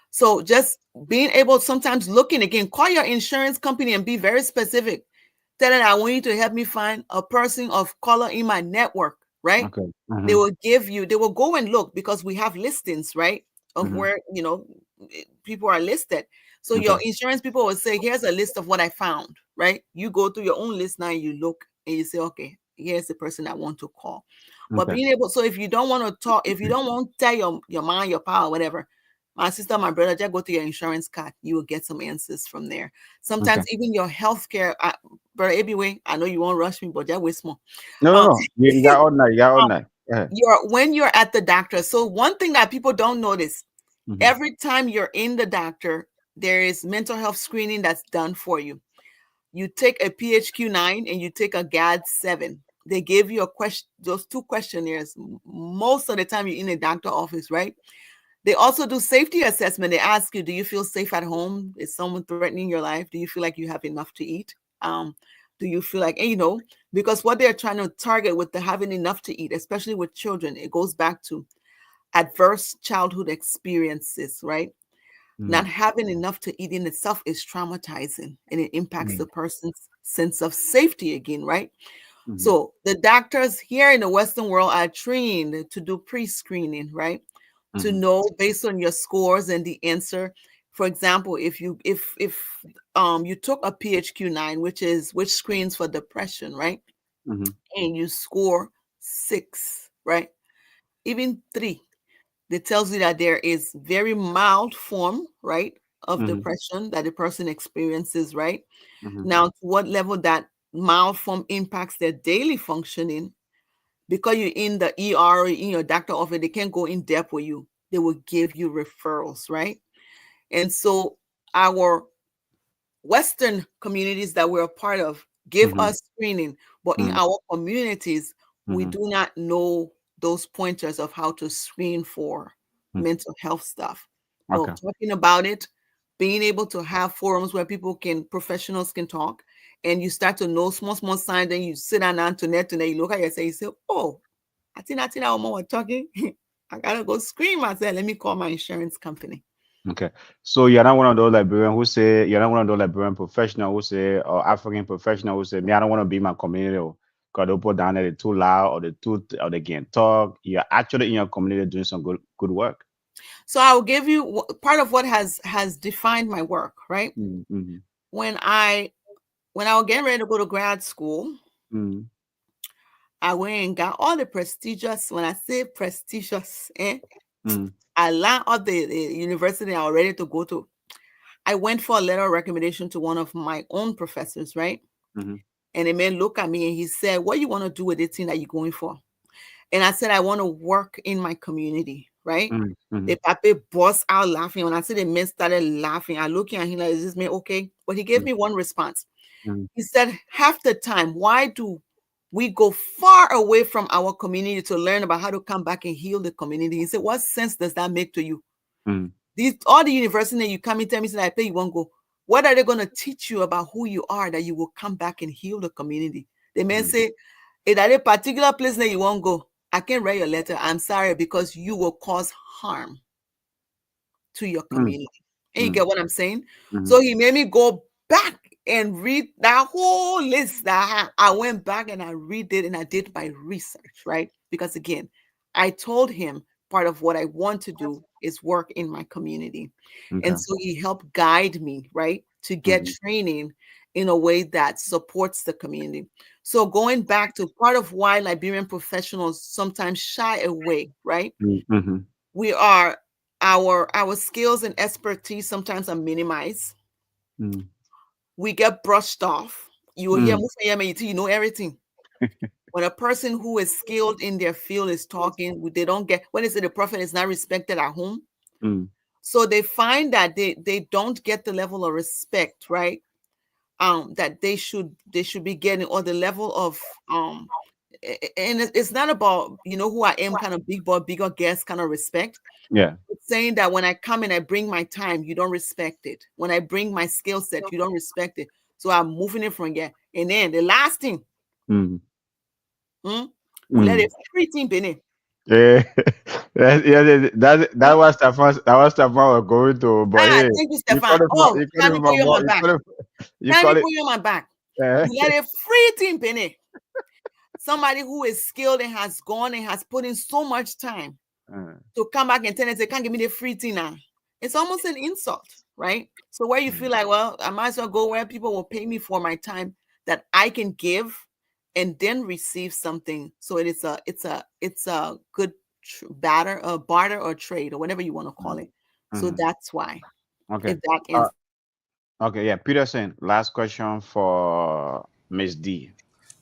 so just being able, sometimes looking again, call your insurance company and be very specific. Tell them I want you to help me find a person of color in my network, right? Okay. They Hmm. will give you, they will go and look because we have listings, right? Of Hmm. where, people are listed. So Okay. your insurance people will say, here's a list of what I found, right? You go through your own list now, you look and you say, okay, here's the person I want to call. But Okay. being able, so if you don't want to talk, if you don't want to tell your mind, your power, whatever, my sister, my brother, just go to your insurance card. You will get some answers from there. Okay. Sometimes even your healthcare, brother Anyway, I know you won't rush me, but just wait more. No, no, Um, no. You got all night. You got all um, night. Yeah. when you're at the doctor. So one thing that people don't notice, Hmm. every time you're in the doctor, there is mental health screening that's done for you. You take a PHQ-9 and you take a GAD-7. They give you a question, those two questionnaires. Most of the time you're in a doctor office, right? They also do safety assessment. They ask you, do you feel safe at home? Is someone threatening your life? Do you feel like you have enough to eat? Do you feel like, because what they're trying to target with the having enough to eat, especially with children, it goes back to adverse childhood experiences, right? Not Hmm. having enough to eat in itself is traumatizing, and it impacts the person's sense of safety again, right? Hmm. So the doctors here in the Western world are trained to do pre-screening, right? To Hmm. know based on your scores and the answer. For example, if you took a PHQ-9, which screens for depression, right? Hmm. And you score 6, right? Even 3, that tells you that there is very mild form, right, of Hmm. depression that the person experiences, right? Hmm. Now, to what level that mild form impacts their daily functioning, because you're in the ER or in your doctor office, they can't go in depth with you. They will give you referrals, right? And so our Western communities that we're a part of give Hmm. us screening, but in Hmm. our communities, we Hmm. do not know those pointers of how to screen for mental health stuff. But Okay. talking about it, being able to have forums where professionals can talk, and you start to know small signs, then you sit down on to net, and then you look at yourself, you say, oh, I think our mom was talking. I gotta go screen myself. Let me call my insurance company. Okay. So you're not one of those Liberian who say you're not one of those Liberian professional who say or African professional who say me I don't want to be in my community because they put down there they too loud or or they can't talk. You're actually in your community doing some good work. So I'll give you part of what has defined my work, right? Mm-hmm. When I was getting ready to go to grad school, Mm-hmm. I went and got all the prestigious. When I say prestigious, Mm-hmm. I learned all the university I was ready to go to. I went for a letter of recommendation to one of my own professors, right? Mm-hmm. And the man looked at me and he said, "What you want to do with the thing that you're going for?" And I said, "I want to work in my community," right? Mm-hmm. The papa burst out laughing. When I said the man started laughing, I looked at him like, "Is this man okay?" But he gave me one response. Mm-hmm. He said, "Half the time, why do we go far away from our community to learn about how to come back and heal the community?" He said, "What sense does that make to you? Mm-hmm. These all the university that you come and tell me, say, I pay you won't go. What are they going to teach you about who you are that you will come back and heal the community?" The man say, "Is that a particular place that you won't go? I can't write your letter. I'm sorry, because you will cause harm to your community." And you Mm-hmm. get what I'm saying? Mm-hmm. So he made me go back and read that whole list that I went back and I read it and I did my research, right? Because again, I told him part of what I want to do is work in my community. Okay. And so he helped guide me, right, to get Mm-hmm. training in a way that supports the community. So going back to part of why Liberian professionals sometimes shy away, right? Mm-hmm. We are our skills and expertise sometimes are minimized. Mm-hmm. We get brushed off. You will hear Mm-hmm. most of them, you know everything. When a person who is skilled in their field is talking, they don't get, when they say the prophet is not respected at home. So they find that they don't get the level of respect, right? That they should be getting, or the level of and it's not about, who I am, kind of big boy, bigger guest kind of respect. Yeah. It's saying that when I come and I bring my time, you don't respect it. When I bring my skill set, you don't respect it. So I'm moving it from here. And then the last thing, Mm-hmm. we let Mm-hmm. it free team Benin. Yeah, that was the first that was the first we're going to. But hey, Thank you, you call Stefan. it from Oh, you call time it me put from you on more my back. you Time me call it put you on my back. uh, We let it free team Benin. Somebody who is skilled and has gone and has put in so much time uh, to come back and tell us they can't give me the free thing now. It's almost an insult, right? So where you feel like, well, I might as well go where people will pay me for my time that I can give and then receive something. So it's a good barter or trade or whatever you want to call it. So mhm. that's why. Okay. If that Uh, answers. okay, yeah. Peterson, last question for Miss D.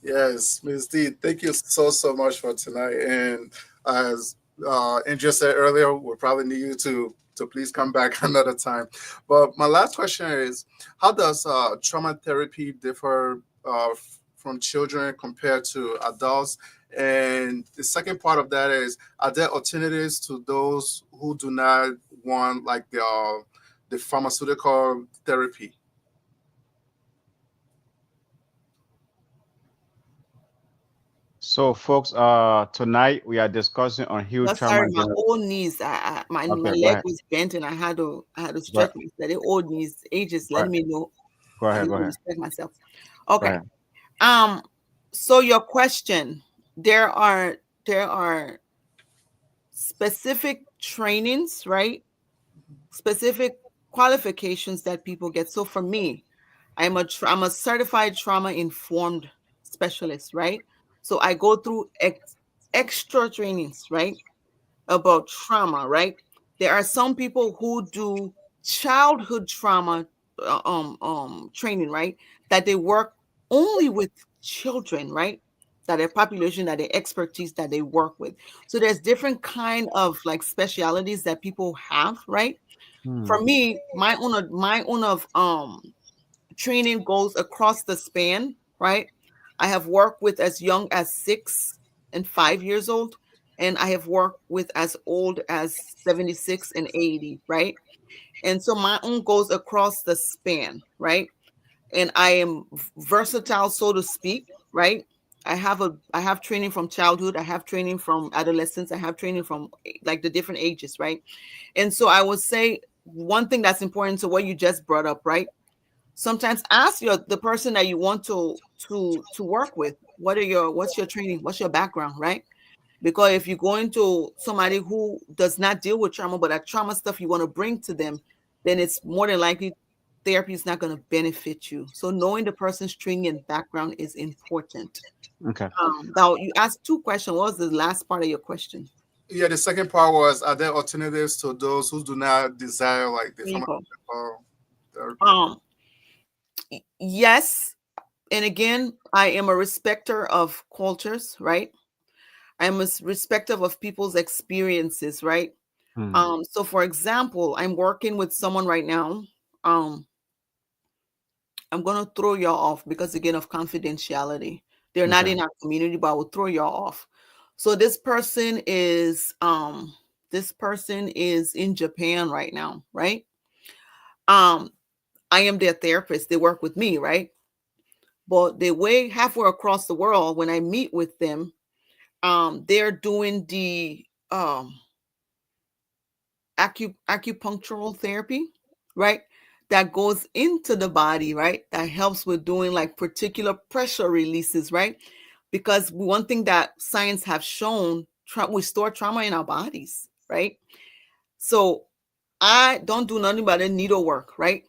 Yes, Ms. D, thank you so much for tonight. And as Andrea said earlier, we'll probably need you to please come back another time. But my last question is, how does trauma therapy differ from children compared to adults? And the second part of that is, are there alternatives to those who do not want like the pharmaceutical therapy? So, folks, tonight we are discussing on huge No, trauma. sorry, my old knees. My Okay, go leg ahead. was bent and I had to Go ahead. stretch myself. The old knees, age is Go ahead. letting me know Go I ahead. need Go to ahead. respect myself. Go Okay. ahead. Um, so your question, there are specific trainings, right? Specific qualifications that people get. So for me, I'm a certified trauma informed specialist, right? So I go through extra trainings, right? About trauma, right? There are some people who do childhood trauma training, right? That they work only with children, right? That their population, that their expertise that they work with. So there's different kind of like specialities that people have, right? Hmm. For me, my own of training goes across the span, right? I have worked with as young as 6 and 5 years old, and I have worked with as old as 76 and 80, right? And so my own goes across the span, right? And I am versatile, so to speak, right? I have training from childhood, I have training from adolescence, I have training from like the different ages, right? And so I would say one thing that's important to what you just brought up, right? Sometimes ask the person that you want to work with, what's your training, what's your background, right? Because if you go into somebody who does not deal with trauma, but that trauma stuff you want to bring to them, then it's more than likely therapy is not going to benefit you. So knowing the person's training and background is important. Okay. Now you asked two questions. What was the last part of your question? Yeah, the second part was, are there alternatives to those who do not desire like the There you go. pharmaceutical therapy? Um, yes, and again, I am a respecter of cultures, right? I'm a respecter of people's experiences, right? Mm. So for example, I'm working with someone right now. Um, I'm gonna throw y'all off because again of confidentiality. They're not Okay. in our community, but I will throw y'all off. So this person is in Japan right now, right? Um, I am their therapist. They work with me, right? But they way halfway across the world when I meet with them, they're doing the acupunctural therapy, right? That goes into the body, right? That helps with doing like particular pressure releases, right? Because one thing that science have shown, we store trauma in our bodies, right? So I don't do nothing but a needle work, right?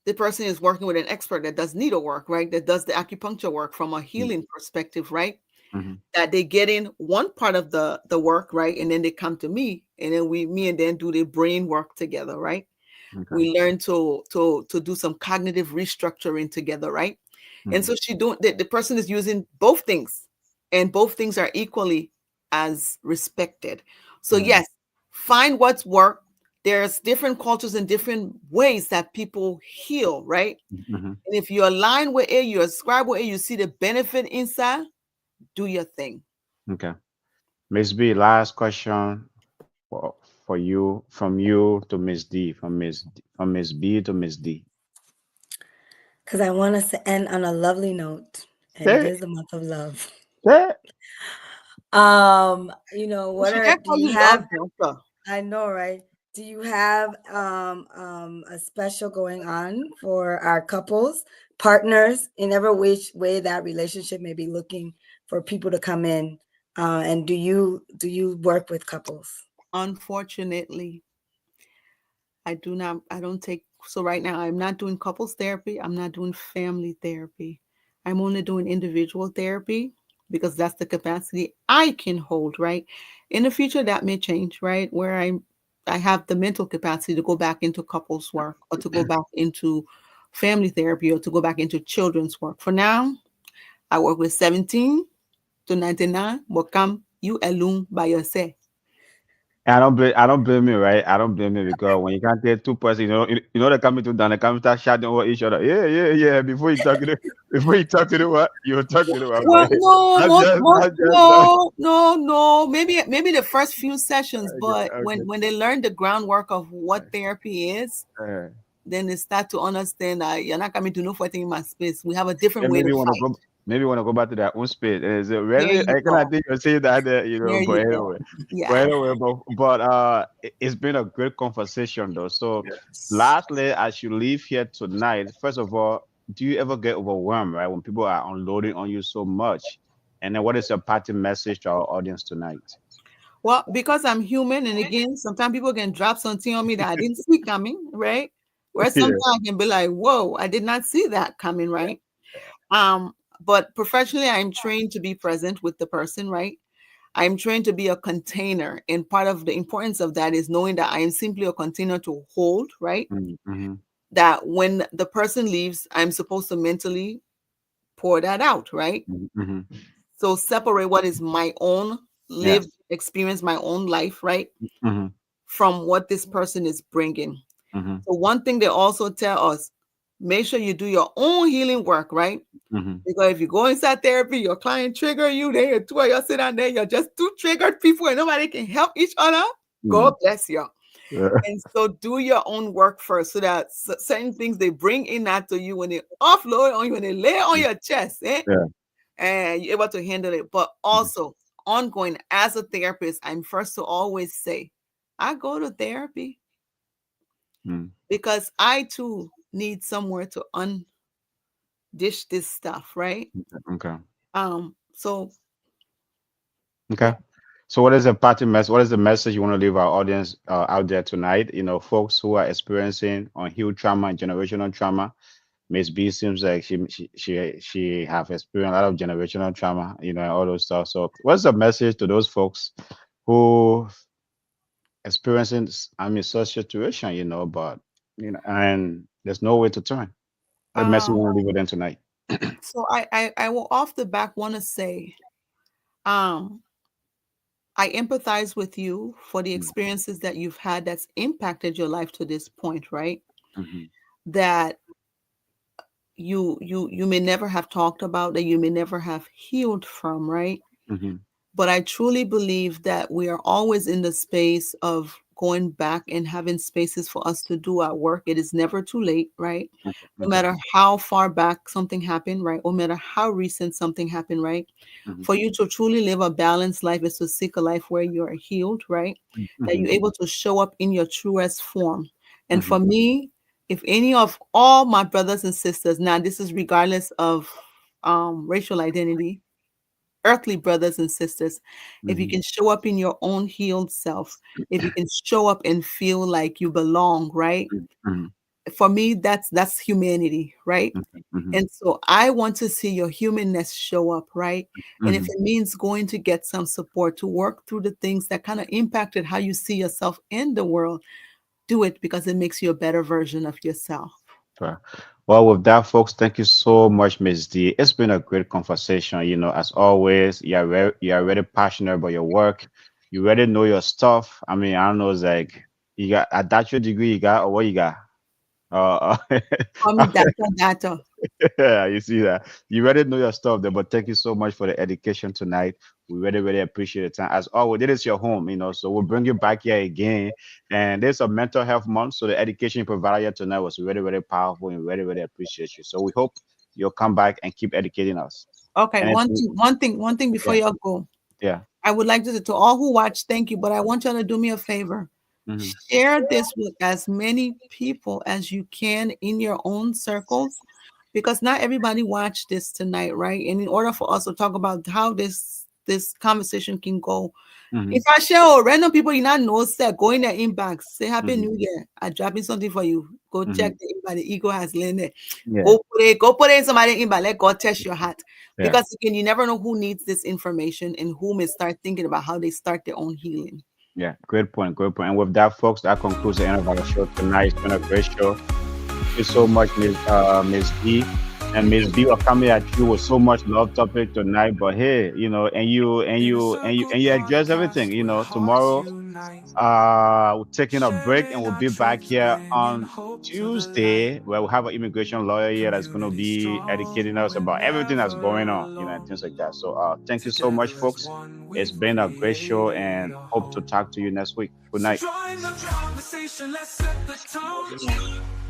The person is working with an expert that does needlework, right? That does the acupuncture work from a Mm. healing perspective, right? Mm-hmm. That they get in one part of the work, right? And then they come to me, and then me and then do the brain work together, right? Okay. We learn to do some cognitive restructuring together, right? And Mm-hmm. so the person is using both things, and both things are equally as respected. So Mm-hmm. yes, find what's work. There's different cultures and different ways that people heal, right? Mm-hmm. And if you align with it, you ascribe with it, you see the benefit inside, do your thing. Okay. Miss B, last question for you, from you to Miss D, from Miss B to Miss D. Because I want us to end on a lovely note, and it Hey, is the month of love. hey. What She are can't do call you you have? love doctor. I know, right? Do you have a special going on for our couples, partners, in every which way that relationship may be looking for people to come in? And do you work with couples? Unfortunately, I don't take, so right now I'm not doing couples therapy. I'm not doing family therapy. I'm only doing individual therapy because that's the capacity I can hold, right? In the future that may change, right? Where I have the mental capacity to go back into couples work or to go back into family therapy or to go back into children's work. For now, I work with 17 to 99, but come you alone by yourself. I don't blame you, right? I don't blame you because when you can't take two person, they're coming to down, they come start shouting over each other. Yeah, yeah, yeah. Before you talk to the what, you talk to the what, Well, but no, that's just that. no. Maybe the first few sessions, Okay, but okay. when they learn the groundwork of what therapy is, Uh, then they start to understand that you're not coming to no fighting in my space. We have a different and way to maybe want to fight. go, maybe want to go back to their own space. And so There really, you I cannot go. think you say that, There but you go. anyway. Yeah. It's been a great conversation though. So Yes. lastly, as you leave here tonight, first of all, do you ever get overwhelmed, right? When people are unloading on you so much? And then what is your parting message to our audience tonight? Well, because I'm human, and again, sometimes people can drop something on me that I didn't see coming, right? Where Yeah. sometimes I can be like, "Whoa, I did not see that coming," right? Um, but professionally, I'm trained to be present with the person, right? I'm trained to be a container. And part of the importance of that is knowing that I am simply a container to hold, right? Mm-hmm. That when the person leaves, I'm supposed to mentally pour that out, right? Mm-hmm. So separate what is my own lived Yes. experience, my own life, right? Mm-hmm. From what this person is bringing. Mm-hmm. So one thing they also tell us, make sure you do your own healing work, right? Mm-hmm. Because if you go inside therapy, your client trigger you, then you two of you sit down there, you're just two triggered people and nobody can help each other. God bless you. Yeah. And so do your own work first so that certain things they bring in that to you when they offload on you, when they lay on your chest, Yeah. and you're able to handle it. But also ongoing as a therapist, I'm first to always say, I go to therapy. Mm. because I too need somewhere to undish this stuff, right? Okay. So Okay. So, what is the party mess? What is the message you want to leave our audience out there tonight? Folks who are experiencing unhealed trauma and generational trauma. Miss B seems like she have experienced a lot of generational trauma, and all those stuff. So, what's the message to those folks who experiencing, I mean, such situation, but and there's no way to turn. What message you um want to leave with them tonight? so I will off the back want to say, um I empathize with you for the Mm, experiences that you've had that's impacted your life to this point, right? mhm, That you may never have talked about, that you may never have healed from, right? mhm, But I truly believe that we are always in the space of going back and having spaces for us to do our work. It is never too late, right? okay, No okay, matter how far back something happened, right? No matter how recent something happened, right? mhm, For you to truly live a balanced life is to seek a life where you are healed, right? That mhm, you're able to show up in your truest form. And for mhm, me, if any of all my brothers and sisters, now this is regardless of racial identity, earthly brothers and sisters, if you mhm, can show up in your own healed self, if you can show up and feel like you belong, right? mhm, For me, that's humanity, right? mhm, mhm, And so I want to see your humanness show up, right? And if mhm. it means going to get some support to work through the things that kind of impacted how you see yourself in the world, do it because it makes you a better version of yourself. Sure. Well, with that, folks, thank you so much, Miss D. It's been a great conversation. As always, you're very passionate about your work. You already know your stuff. I mean, I don't know, it's like you got a bachelor degree, you got, or what you got? Call me data. Yeah, you see that. You already know your stuff there, but thank you so much for the education tonight. We really, really appreciate it. And as always, this is your home, so we'll bring you back here again. And there's a mental health month, so the education you provided here tonight was really, really powerful and really, really appreciate you. So we hope you'll come back and keep educating us. Okay, And it's, one thing before yeah, y'all go. yeah. I would like to all who watch, thank you, but I want y'all to do me a favor. Hmm. Share this with as many people as you can in your own circles because not everybody watched this tonight, right? And in order for us to talk about how this conversation can go, Hmm. if I share or random people you not know, say go in their inbox, say Happy Hmm. New Year. I'm dropping something for you. Go check Hmm. the inbox. The ego has landed. Yeah, Go put it in somebody's inbox. Let God test your heart. yeah, Because again, you never know who needs this information and who may start thinking about how they start their own healing. yeah. Great point, great point. And with that, folks, that concludes the end of our show tonight. It's been a great show. Thank you so much, Miss B. And Miss B are coming at you with so much love topic tonight. But hey, Inner Circle and you address everything. podcast where hearts Tomorrow, unite. we're taking a break and Sharing we'll our be back truths, here bringing on hope to the light. Tuesday, where we'll have an immigration lawyer here that's going to Community be educating strong us about everything that's whenever going on, and alone. things like that. So, thank you so much, Together as folks. one, It's we've been a great show, created and a hope to home. talk to you next week. Good So night. join the conversation, let's set the tone.